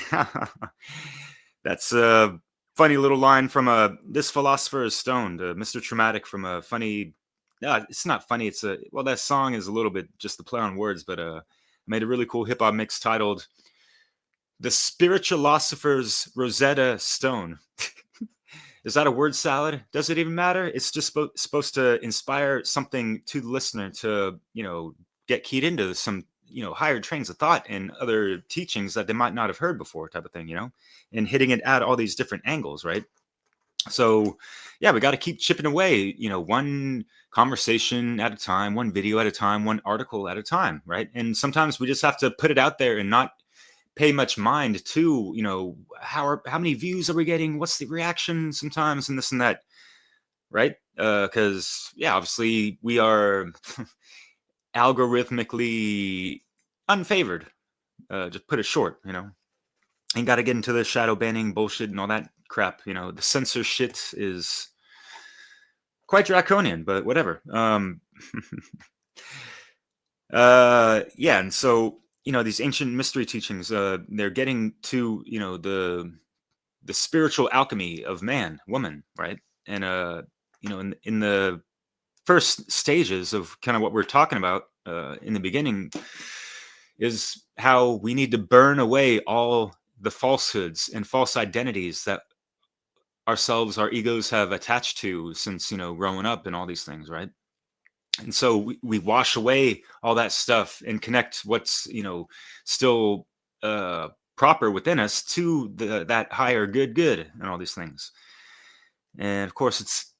that's a funny little line from this philosopher is stoned, Mr. Traumatic, from a funny. It's not funny. It's that song is a little bit just the play on words, but I made a really cool hip hop mix titled "The Spiritualosopher's Rosetta Stone." Is that a word salad? Does it even matter? It's just supposed to inspire something to the listener to, get keyed into some, higher trains of thought and other teachings that they might not have heard before, type of thing, and hitting it at all these different angles, right? So, yeah, we got to keep chipping away, one conversation at a time, one video at a time, one article at a time, right? And sometimes we just have to put it out there and not pay much mind to how many views are we getting, what's the reaction sometimes, and this and that, right? Because obviously we are algorithmically unfavored, just put it short. Ain't got to get into the shadow banning bullshit and all that crap. The censor shit is quite draconian, but whatever. And so these ancient mystery teachings, they're getting to the spiritual alchemy of man, woman, right? And in the first stages of kind of what we're talking about in the beginning is how we need to burn away all the falsehoods and false identities that ourselves, our egos, have attached to since growing up and all these things, right? And so we wash away all that stuff and connect what's still proper within us to that higher good and all these things. And of course, it's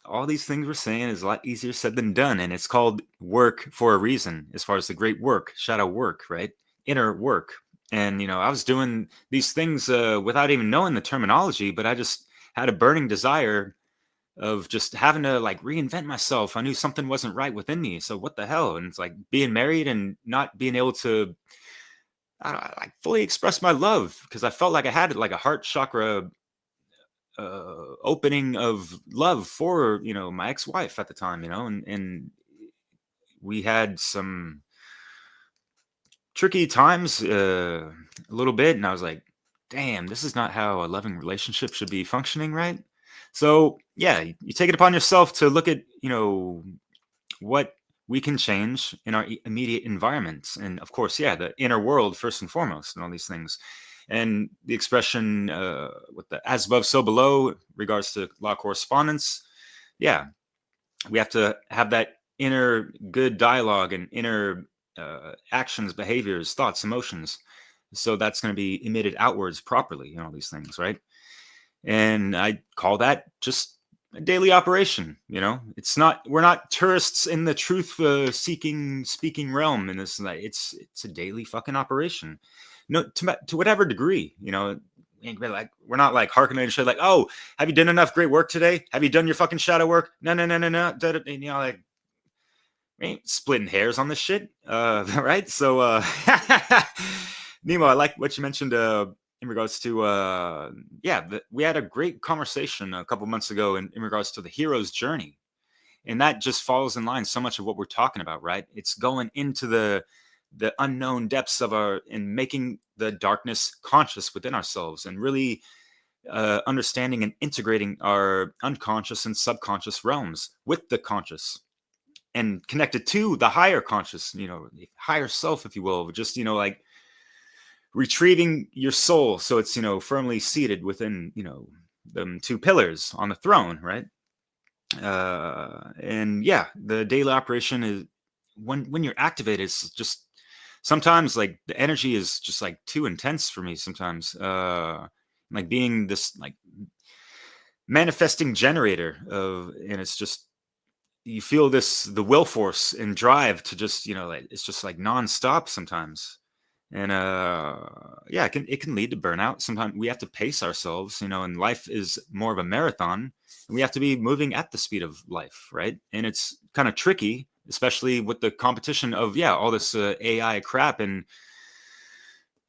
all these things we're saying is a lot easier said than done, and it's called work for a reason. As far as the great work, shadow work, right? Inner work. And I was doing these things without even knowing the terminology, but I just had a burning desire of just having to like reinvent myself. I knew something wasn't right within me. So what the hell? And it's like being married and not being able to, I don't know, like fully express my love, because I felt like I had like a heart chakra opening of love for, my ex-wife at the time, and we had some tricky times a little bit. And I was like, damn, this is not how a loving relationship should be functioning, right? So yeah, you take it upon yourself to look at, what we can change in our immediate environments. And of course, the inner world first and foremost, and all these things. And the expression with the as above, so below, regards to law correspondence. Yeah, we have to have that inner good dialogue and inner actions, behaviors, thoughts, emotions. So that's going to be emitted outwards properly, all these things, right? And I call that just a daily operation. It's not, we're not tourists in the truth seeking, speaking realm in this. It's a daily fucking operation. No, to whatever degree, like, we're not like harkening shit like, oh, have you done enough great work today? Have you done your fucking shadow work? No. Like, we ain't splitting hairs on this shit. Right. So, Nemo, I like what you mentioned, in regards to we had a great conversation a couple months ago in regards to the hero's journey, and that just falls in line so much of what we're talking about, right? It's going into the unknown depths of and making the darkness conscious within ourselves, and really understanding and integrating our unconscious and subconscious realms with the conscious. and connected to the higher conscious, you know, the higher self, if you will, just, you know, like retrieving your soul. So it's, you know, firmly seated within, you know, them two pillars on the throne, right? And yeah, the daily operation is when you're activated, it's just sometimes like the energy is just like too intense for me sometimes. Like being this like manifesting generator of, and it's just, you feel this, the will force and drive to just, you know, like it's just like nonstop sometimes. And yeah, it can lead to burnout. Sometimes we have to pace ourselves, you know, and life is more of a marathon, and we have to be moving at the speed of life, right? And it's kind of tricky, especially with the competition of, yeah, all this AI crap and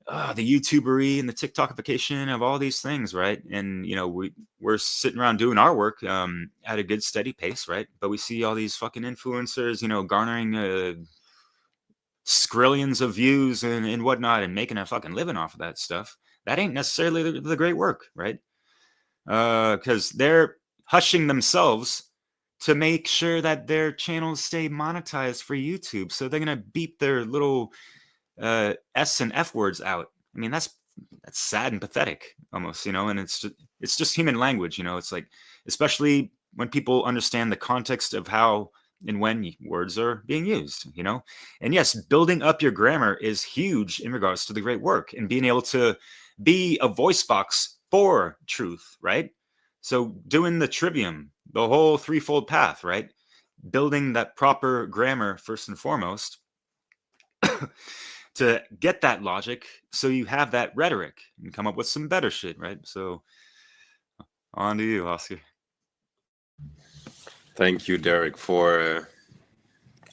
the YouTubery and the TikTokification of all these things, right? And, you know, we're sitting around doing our work at a good steady pace, right? But we see all these fucking influencers, you know, garnering skrillions of views and whatnot, and making a fucking living off of that stuff. That ain't necessarily the great work, right? Because they're hushing themselves to make sure that their channels stay monetized for YouTube. So they're gonna beep their little S and F words out. I mean, that's sad and pathetic almost, you know. And it's just human language, you know. It's like, especially when people understand the context of how and when words are being used, you know. And yes, building up your grammar is huge in regards to the great work and being able to be a voice box for truth, right? So doing the trivium, the whole threefold path, right? Building that proper grammar first and foremost to get that logic, so you have that rhetoric and come up with some better shit, right? So on to you, Oscar. Thank you, Derek, for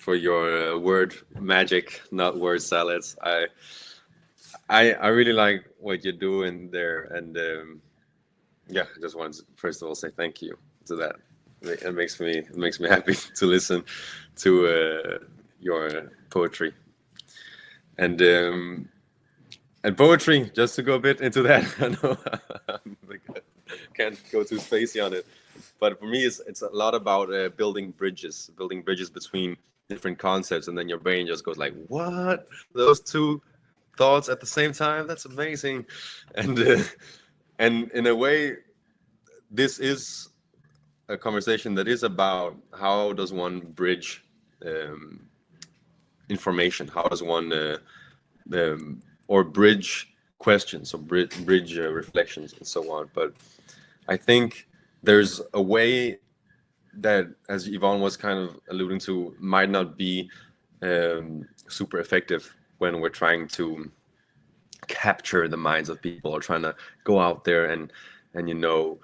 your word magic, not word salads. I really like what you're doing there, and yeah, I just wanted to first of all say thank you to that. It makes me happy to listen to your poetry, and poetry. Just to go a bit into that, I know I can't go too spacey on it. But for me, it's a lot about building bridges between different concepts, and then your brain just goes like, "What? Those two thoughts at the same time? That's amazing!" And in a way, this is a conversation that is about how does one bridge information? How does one or bridge questions, or bridge reflections, and so on? But I think there's a way that, as Yvonne was kind of alluding to, might not be super effective when we're trying to capture the minds of people, or trying to go out there and you know,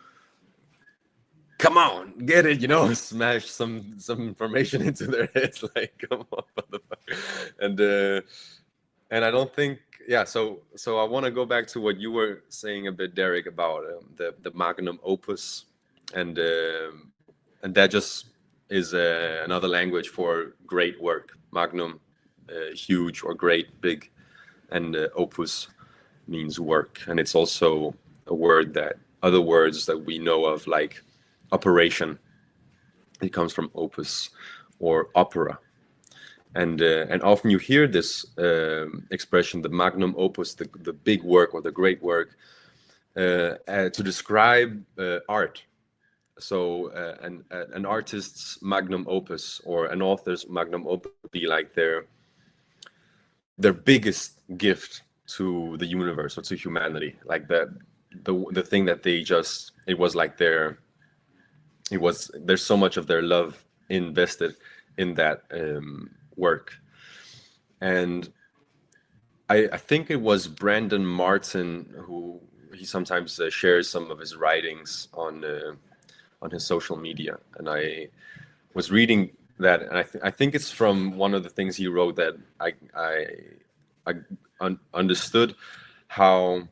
come on, get it, you know, smash some information into their heads, like, come on, motherfucker. And I don't think, yeah. So I want to go back to what you were saying a bit, Derek, about the magnum opus. And that just is another language for great work. Magnum, huge or great, big, and opus means work. And it's also a word that other words that we know of, like operation, it comes from opus, or opera. And often you hear this expression, the magnum opus, the big work or the great work, to describe art. So an artist's magnum opus, or an author's magnum opus, would be like their biggest gift to the universe or to humanity. Like the thing that they just, it was like there's so much of their love invested in that work. And I think it was Brandon Martin who he sometimes shares some of his writings on his social media, and I was reading that, and I think it's from one of the things he wrote that I understood how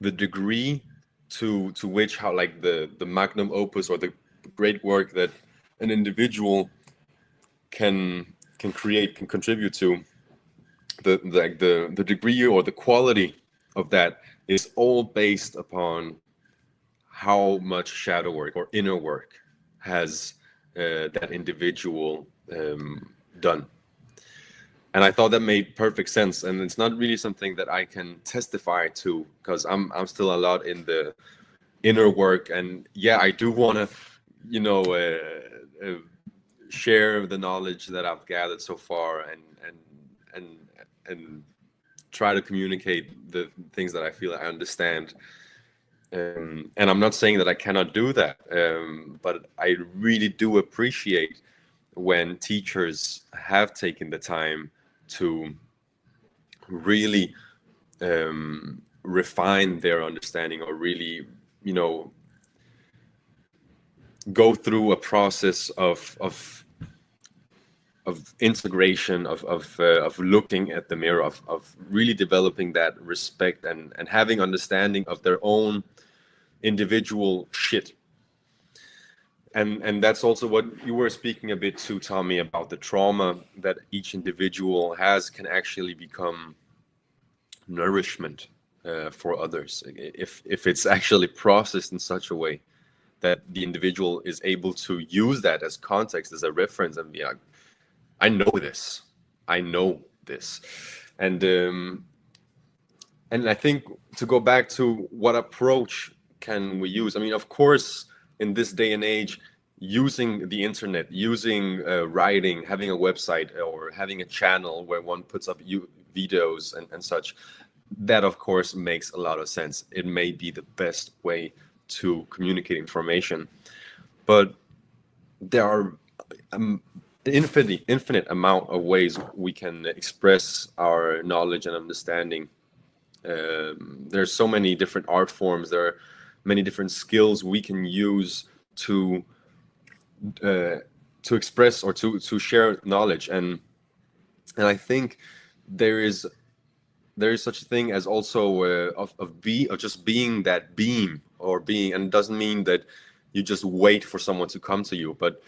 the degree to which, how like the magnum opus, or the great work that an individual can create, can contribute to, the degree or the quality of that is all based upon how much shadow work or inner work has that individual done. And I thought that made perfect sense. And it's not really something that I can testify to, because I'm still a lot in the inner work. And yeah, I do want to, you know, share the knowledge that I've gathered so far, and try to communicate the things that I feel I understand. And I'm not saying that I cannot do that, but I really do appreciate when teachers have taken the time to really refine their understanding, or really, you know, go through a process of integration, of looking at the mirror, of really developing that respect and having understanding of their own individual shit. And that's also what you were speaking a bit to, Tommy, about the trauma that each individual has can actually become nourishment for others, if it's actually processed in such a way that the individual is able to use that as context, as a reference, and be like, I know this. And I think, to go back to what approach can we use, I mean, of course, in this day and age, using the internet, using writing, having a website, or having a channel where one puts up videos and such, that of course makes a lot of sense. It may be the best way to communicate information, but there are infinite amount of ways we can express our knowledge and understanding. There's so many different art forms. There are many different skills we can use to express or to share knowledge, and I think there is such a thing as also of just being that beam, or being, and it doesn't mean that you just wait for someone to come to you, but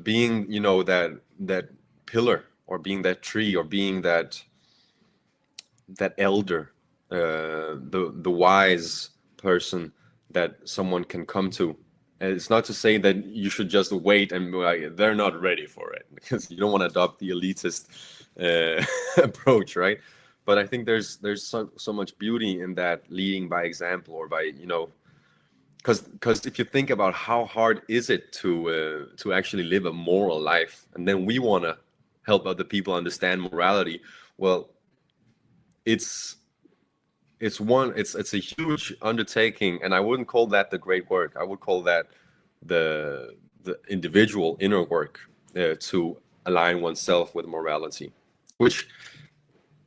being, you know, that pillar, or being that tree, or being that elder, the wise person that someone can come to. And it's not to say that you should just wait and be like, they're not ready for it, because you don't want to adopt the elitist approach, right? But I think there's so much beauty in that, leading by example, or by, you know, because if you think about how hard is it to actually live a moral life, and then we want to help other people understand morality, well, it's a huge undertaking, and I wouldn't call that the great work. I would call that the individual inner work to align oneself with morality, which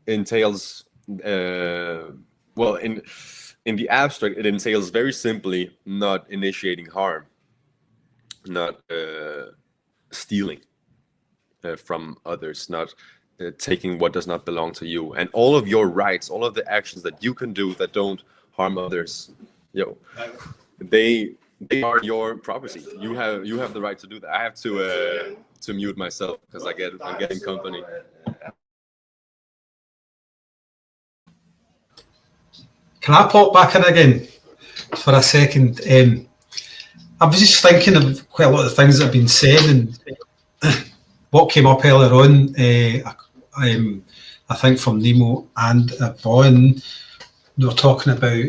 entails well, in the abstract, it entails very simply not initiating harm, not stealing from others, not taking what does not belong to you, and all of your rights, all of the actions that you can do that don't harm others, they are your property. You have the right to do that. I have to mute myself because I'm getting company. Can I pop back in again for a second? I was just thinking of quite a lot of things that have been said, and what came up earlier on, I think from Nemo and Vaughan, they were talking about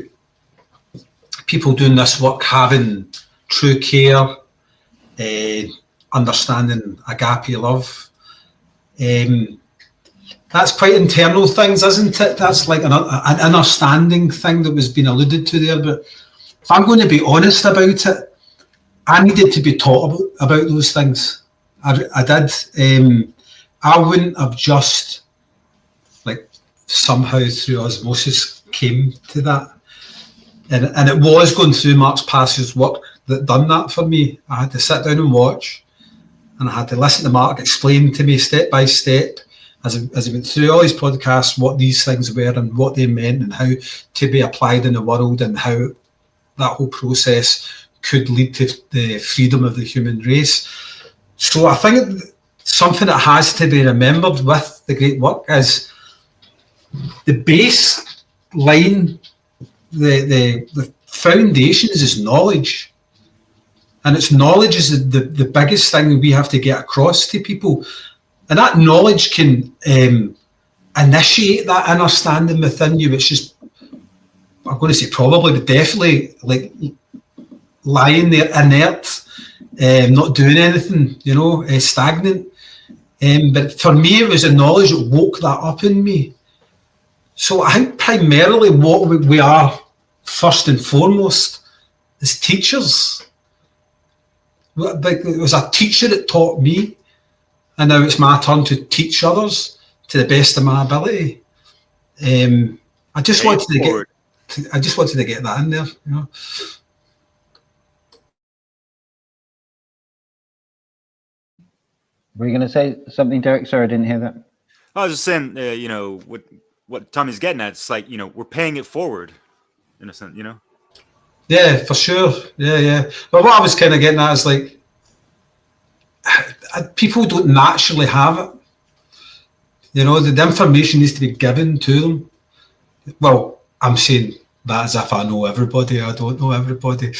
people doing this work having true care, understanding agape love. That's quite internal things, isn't it? That's like an understanding thing that was being alluded to there. But if I'm going to be honest about it, I needed to be taught about those things. I did. I wouldn't have just like somehow through osmosis came to that. And it was going through Mark's Passio's work that done that for me. I had to sit down and watch, and I had to listen to Mark explain to me step by step as he went through all his podcasts what these things were and what they meant and how to be applied in the world, and how that whole process could lead to the freedom of the human race. So I think something that has to be remembered with the great work is the baseline, the foundations is knowledge. And it's knowledge is the biggest thing we have to get across to people. And that knowledge can initiate that understanding within you, which is, I'm going to say probably, but definitely like lying there inert, not doing anything, you know, stagnant. But for me, it was the knowledge that woke that up in me. So I think primarily what we are, first and foremost, is teachers. It was a teacher that taught me, and now it's my turn to teach others to the best of my ability. I just wanted to get that in there, you know. Were you going to say something, Derek? Sorry, I didn't hear that. I was just saying, you know, what Tommy's getting at. It's like, you know, we're paying it forward, in a sense, you know. Yeah, for sure. Yeah. But what I was kind of getting at is like, people don't naturally have it. You know, the information needs to be given to them. Well, I'm saying that as if I know everybody. I don't know everybody.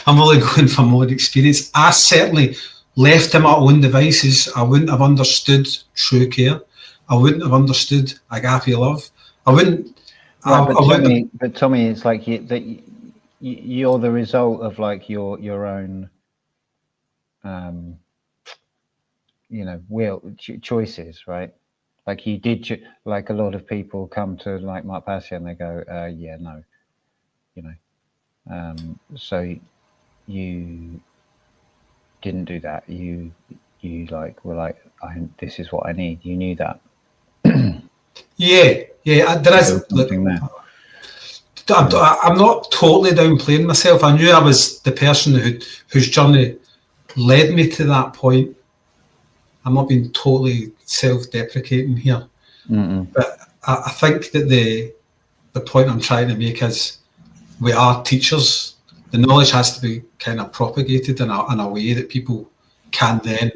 I'm only going from my own experience. I certainly left to my own devices, I wouldn't have understood true care. I wouldn't have understood agape love. I wouldn't. Right, but Tommy, it's like you're the result of like your own, you know, choices, right? Like you did, like a lot of people come to like Mark PASSIO and they go, yeah, no, you know, so you didn't do that. You like were like, this is what I need. You knew that. Yeah. There is. I'm not totally downplaying myself. I knew I was the person whose journey led me to that point. I'm not being totally self-deprecating here, but I think that the point I'm trying to make is we are teachers. The knowledge has to be kind of propagated in a way that people can then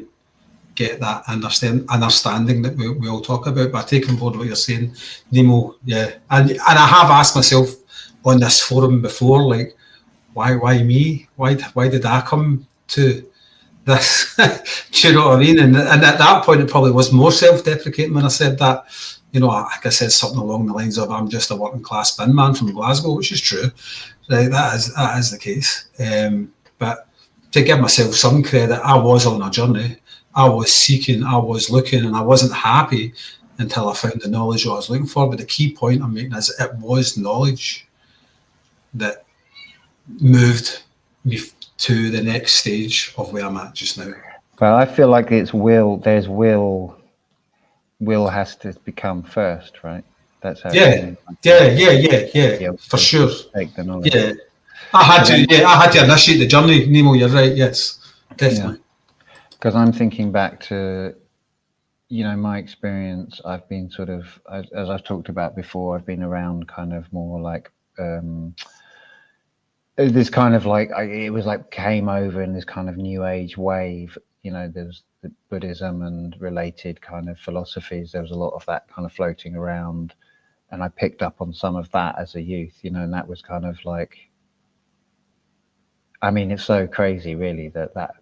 get that understanding that we all talk about. But I take on board what you're saying, Nemo. Yeah, and I have asked myself on this forum before, like, why me? Why did I come to this? Do you know what I mean? And at that point, it probably was more self-deprecating when I said that. You know, like I said something along the lines of, I'm just a working class bin man from Glasgow, which is true. Right, that is the case. But to give myself some credit, I was on a journey. I was seeking, I was looking, and I wasn't happy until I found the knowledge I was looking for. But the key point I'm making is it was knowledge that moved me to the next stage of where I'm at just now. Well, I feel like it's will. There's will. Will has to become first, right? That's how. Yeah, for sure. Take the knowledge. Yeah, I had to initiate the journey, Nemo. You're right. Yes, definitely. Because I'm thinking back to, you know, my experience. I've been sort of, as I've talked about before, I've been around kind of more like this kind of like it was like came over in this kind of new age wave. You know, there's the Buddhism and related kind of philosophies. There was a lot of that kind of floating around, and I picked up on some of that as a youth. You know, and that was kind of like, I mean, it's so crazy, really, that.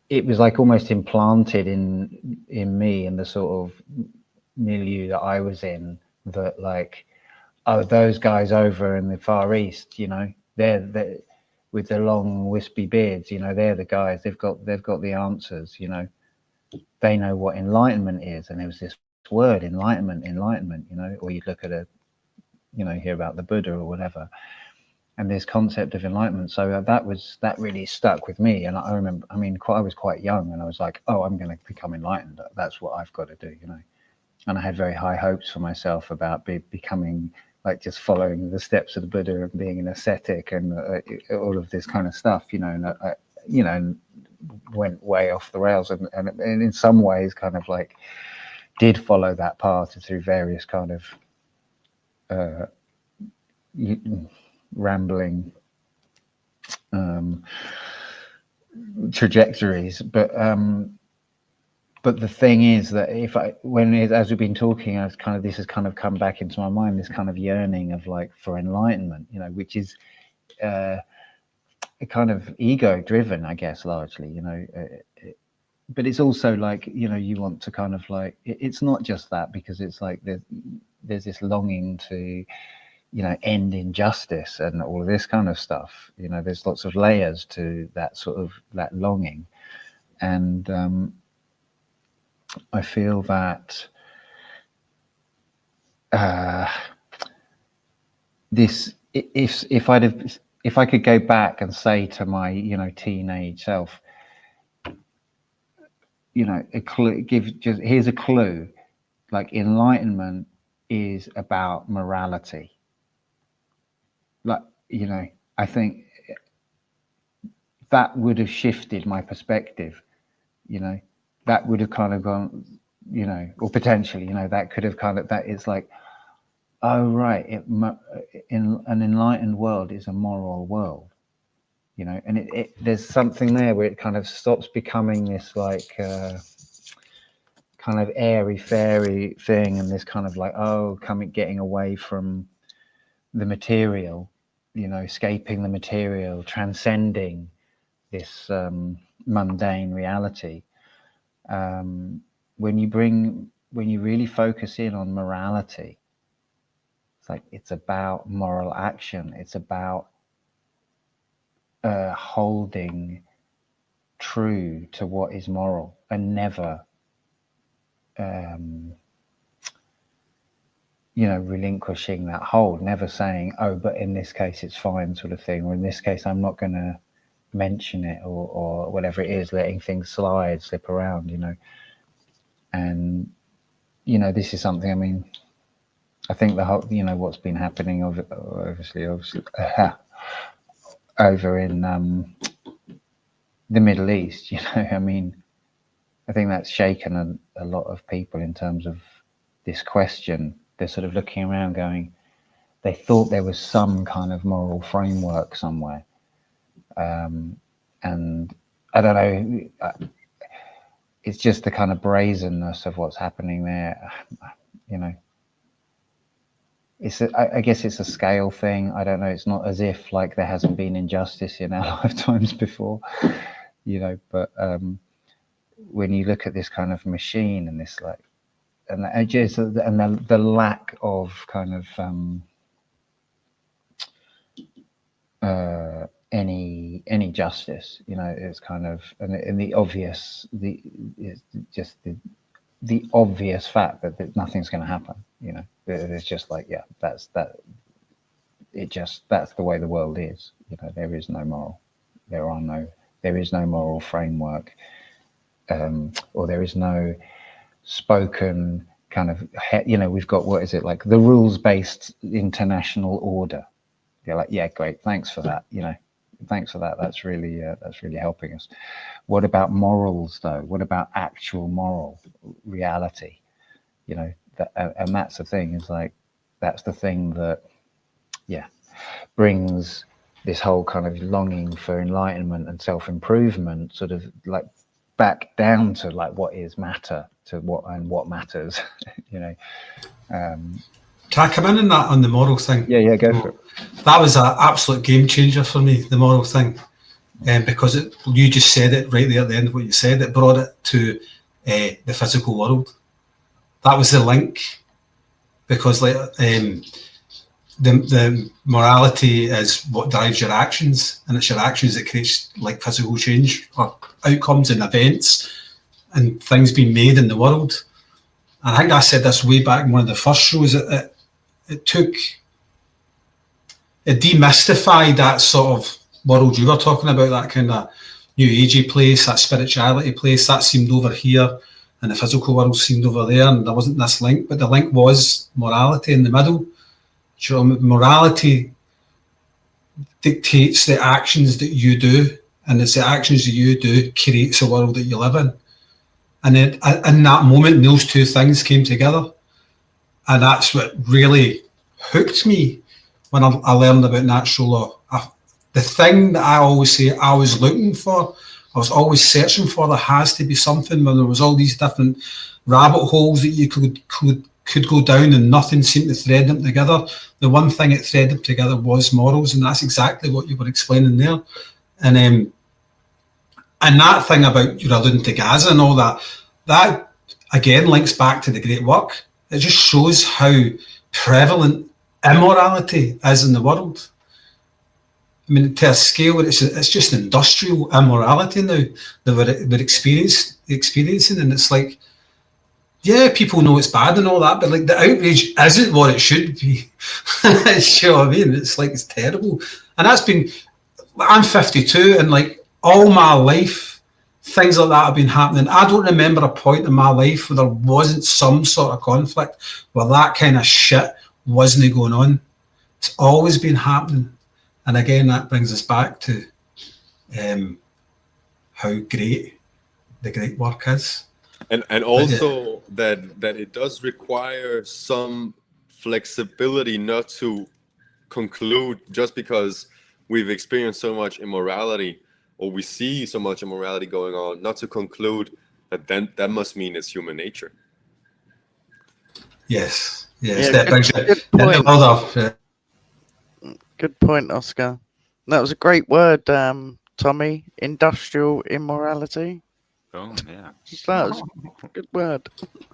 It was like almost implanted in me and the sort of milieu that I was in, that like, oh, those guys over in the Far East, you know, they're with the long wispy beards, you know, they're the guys, they've got the answers, you know, they know what enlightenment is. And there was this word, enlightenment, you know, or you'd look at hear about the Buddha or whatever. And this concept of enlightenment, so that really stuck with me. And I remember, I mean, I was quite young, and I was like, oh, I'm going to become enlightened. That's what I've got to do, you know. And I had very high hopes for myself about becoming, like, just following the steps of the Buddha and being an ascetic and all of this kind of stuff, you know. And I, you know, went way off the rails, and in some ways, kind of like, did follow that path through various kind of rambling trajectories, but the thing is that as we've been talking, this has kind of come back into my mind, this kind of yearning of like for enlightenment, you know, which is kind of ego driven, I guess, largely, you know, but it's also like, you know, you want to kind of like, it's not just that, because it's like there's this longing to, you know, end injustice and all of this kind of stuff. You know, there's lots of layers to that sort of, that longing. And I feel that this, if I could go back and say to my, you know, teenage self, you know, a clue, here's a clue, like enlightenment is about morality. Like, you know, I think that would have shifted my perspective, you know, that would have kind of gone, you know, or potentially, you know, that could have kind of, that is like, oh, right, in an enlightened world is a moral world. You know, and there's something there where it kind of stops becoming this like kind of airy fairy thing, and this kind of like, oh, getting away from the material, you know, escaping the material, transcending this mundane reality. When you really focus in on morality, it's like, it's about moral action. It's about holding true to what is moral, and never, you know, relinquishing that hold, never saying, oh, but in this case it's fine, sort of thing, or in this case I'm not going to mention it, or whatever it is, letting things slip around, you know. And, you know, this is something, I mean, I think the whole, you know, what's been happening obviously over in the Middle East, you know, I mean, I think that's shaken a lot of people in terms of this question. They're sort of looking around going, they thought there was some kind of moral framework somewhere. And I don't know, it's just the kind of brazenness of what's happening there, you know. I guess it's a scale thing. I don't know. It's not as if like there hasn't been injustice in our lifetimes before, you know. But when you look at this kind of machine and this like, and the lack of kind of any justice, you know, it's kind of, and the obvious, the obvious fact that nothing's going to happen, you know. It's just like, yeah, that's the way the world is, you know. There is no moral, there is no moral framework, or there is no spoken kind of, you know, we've got, what is it, like the rules-based international order. You're like, yeah, great, thanks for that, you know, thanks for that, that's really helping us. What about morals though? What about actual moral reality, you know? And that's the thing, is like, that's the thing that, yeah, brings this whole kind of longing for enlightenment and self-improvement sort of like back down to like what is matter, to what matters, you know. Can I come in on that, on the moral thing? Yeah, go for it. That was an absolute game changer for me, the moral thing, because you just said it right there at the end of what you said. It brought it to the physical world. That was the link, because like the morality is what drives your actions, and it's your actions that creates like physical change or outcomes and events and things being made in the world. And I think I said this way back in one of the first shows, it demystified that sort of world you were talking about, that kind of new agey place, that spirituality place, that seemed over here, and the physical world seemed over there, and there wasn't this link, but the link was morality in the middle. So morality dictates the actions that you do, and it's the actions that you do creates the world that you live in. And then in that moment, those two things came together, and that's what really hooked me when I learned about natural law. The thing that I always say I was looking for, I was always searching for, there has to be something, when there was all these different rabbit holes that you could go down and nothing seemed to thread them together. The one thing that threaded them together was morals, and that's exactly what you were explaining there. And that thing about you're alluding to Gaza and all that, that again links back to the great work. It just shows how prevalent immorality is in the world. I mean, to a scale where it's just industrial immorality now that we're experiencing, and it's like, yeah, people know it's bad and all that, but like the outrage isn't what it should be. You know what I mean? It's like, it's terrible. And that's been, I'm 52, and like all my life, things like that have been happening. I don't remember a point in my life where there wasn't some sort of conflict where that kind of shit wasn't going on. It's always been happening. And again, that brings us back to how great the great work is. And also that it does require some flexibility not to conclude just because we've experienced so much immorality or we see so much immorality going on, not to conclude that then that must mean it's human nature. Yes, Yeah, that brings good it point. in the world of, Good point, Oscar. That was a great word, Tommy. Industrial immorality. Oh, yeah. That was a good word.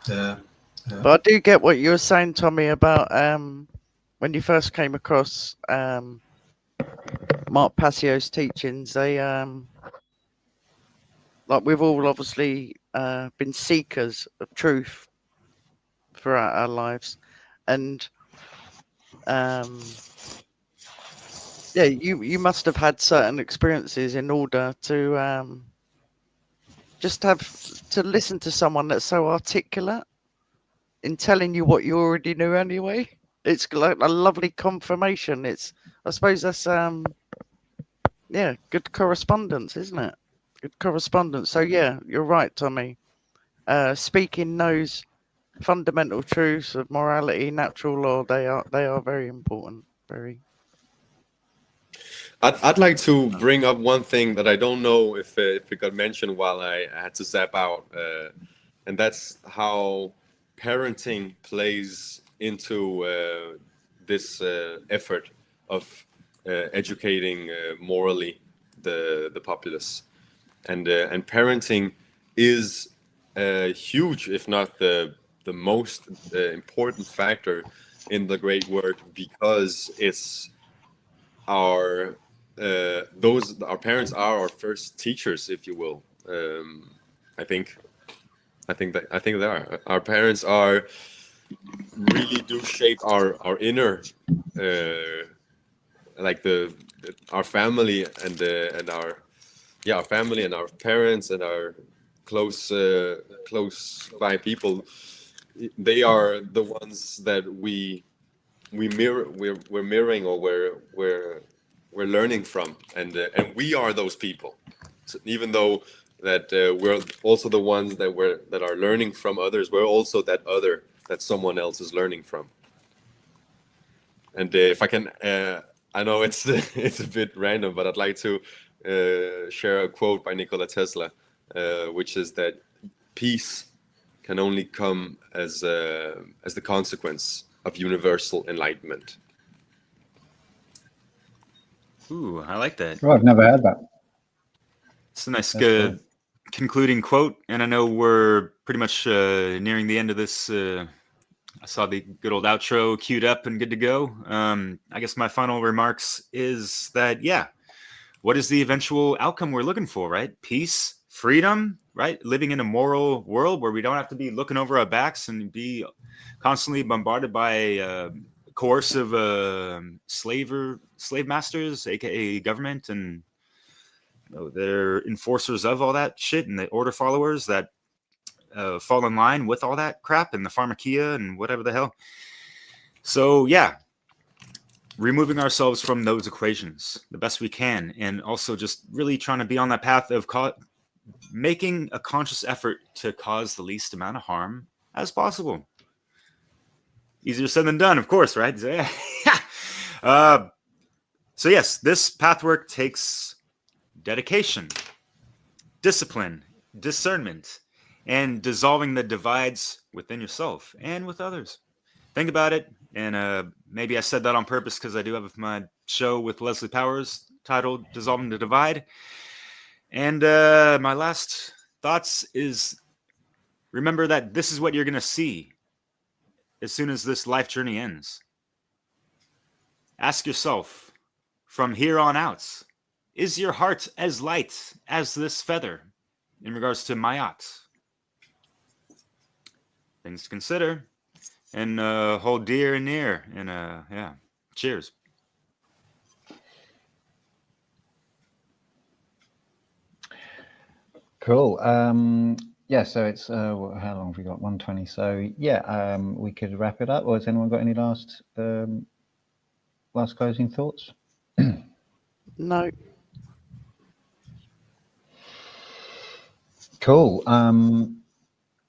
yeah. But I do get what you were saying, Tommy, about when you first came across Mark Passio's teachings. They like, we've all obviously been seekers of truth throughout our lives, and yeah, you must have had certain experiences in order to just have to listen to someone that's so articulate in telling you what you already knew anyway. It's like a lovely confirmation. It's, I suppose that's yeah, good correspondence, isn't it? Good correspondence. So yeah, you're right, Tommy. Speaking those fundamental truths of morality, natural law, they are very important. Very. I'd like to bring up one thing that I don't know if it got mentioned while I had to zap out, and that's how parenting plays into this effort of educating morally the populace, and parenting is huge, if not the most important factor in the great work, because it's our parents are our first teachers, if you will. I think they are. Our parents are really do shape our inner, like our family and our family and our parents and our close by people. They are the ones that we mirror. We're mirroring, or we're learning from, and we are those people. So even though that we're also the ones that are learning from others, we're also that other that someone else is learning from. And if I can, I know it's a bit random, but I'd like to share a quote by Nikola Tesla, which is that peace can only come as the consequence of universal enlightenment. Ooh, I like that. Oh, I've never heard that. It's a nice, That's good concluding quote. And I know we're pretty much nearing the end of this. I saw the good old outro queued up and good to go. I guess my final remarks is that, yeah, what is the eventual outcome we're looking for, right? Peace, freedom, right? Living in a moral world where we don't have to be looking over our backs and be constantly bombarded by coercive slave masters, aka government, and they're enforcers of all that shit, and the order followers that fall in line with all that crap and the pharmakia and whatever the hell. So yeah, removing ourselves from those equations the best we can, and also just really trying to be on that path of making a conscious effort to cause the least amount of harm as possible. Easier said than done, of course, right? So yes, this pathwork takes dedication, discipline, discernment, and dissolving the divides within yourself and with others. Think about it, and maybe I said that on purpose because I do have my show with Leslie Powers titled Dissolving the Divide. And my last thoughts is, remember that this is what you're going to see as soon as this life journey ends. Ask yourself, from here on out, is your heart as light as this feather in regards to Mayat? Things to consider, and hold dear and near. And yeah, cheers. Cool. Yeah, so it's how long have we got? 1:20. So yeah, we could wrap it up. Or has anyone got any last closing thoughts? No. Cool.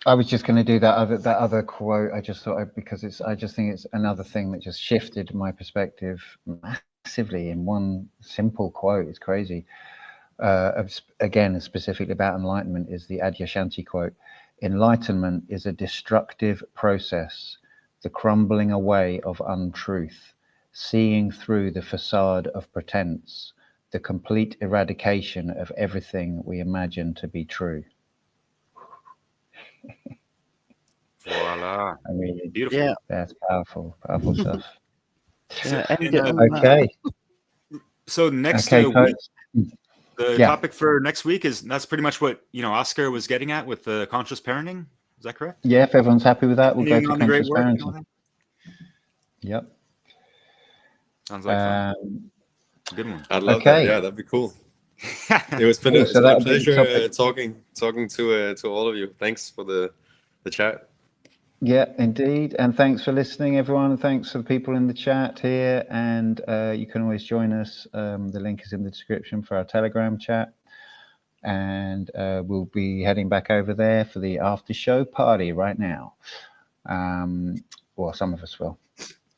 I was just going to do that other quote. I just thought because I just think it's another thing that just shifted my perspective massively in one simple quote. It's crazy. Again, specifically about enlightenment, is the Adyashanti quote. Enlightenment is a destructive process, the crumbling away of untruth, seeing through the facade of pretense, the complete eradication of everything we imagine to be true. Voila. I mean, Beautiful. Yeah. that's powerful stuff. Yeah. Okay. So next Okay, week, folks. the Yeah. topic for next week that's pretty much what Oscar was getting at with the conscious parenting. Is that correct? Yeah, if everyone's happy with that, we'll go Continuing to on the great conscious work and all parenting. that? Yep. Sounds like fun. Good one. I'd love Okay. that. Yeah, that'd be cool. It's been Cool, a so that'll be the pleasure topic. talking to all of you. Thanks for the chat. Yeah, indeed. And thanks for listening, everyone. Thanks for the people in the chat here. And you can always join us. The link is in the description for our Telegram chat. And we'll be heading back over there for the after show party right now. Well, some of us will.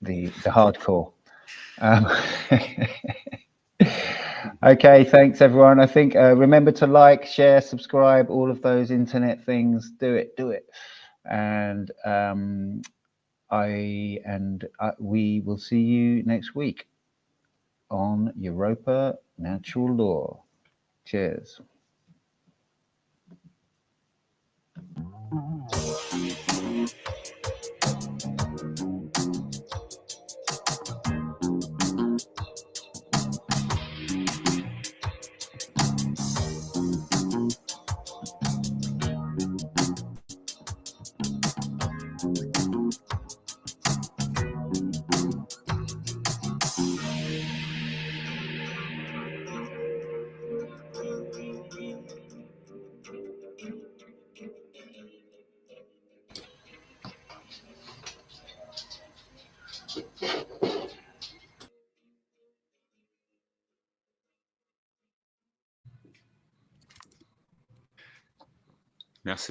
The hardcore. Okay, thanks everyone. I think remember to like, share, subscribe, all of those internet things. Do it. And we will see you next week on Europa Natural Law. Cheers. Merci.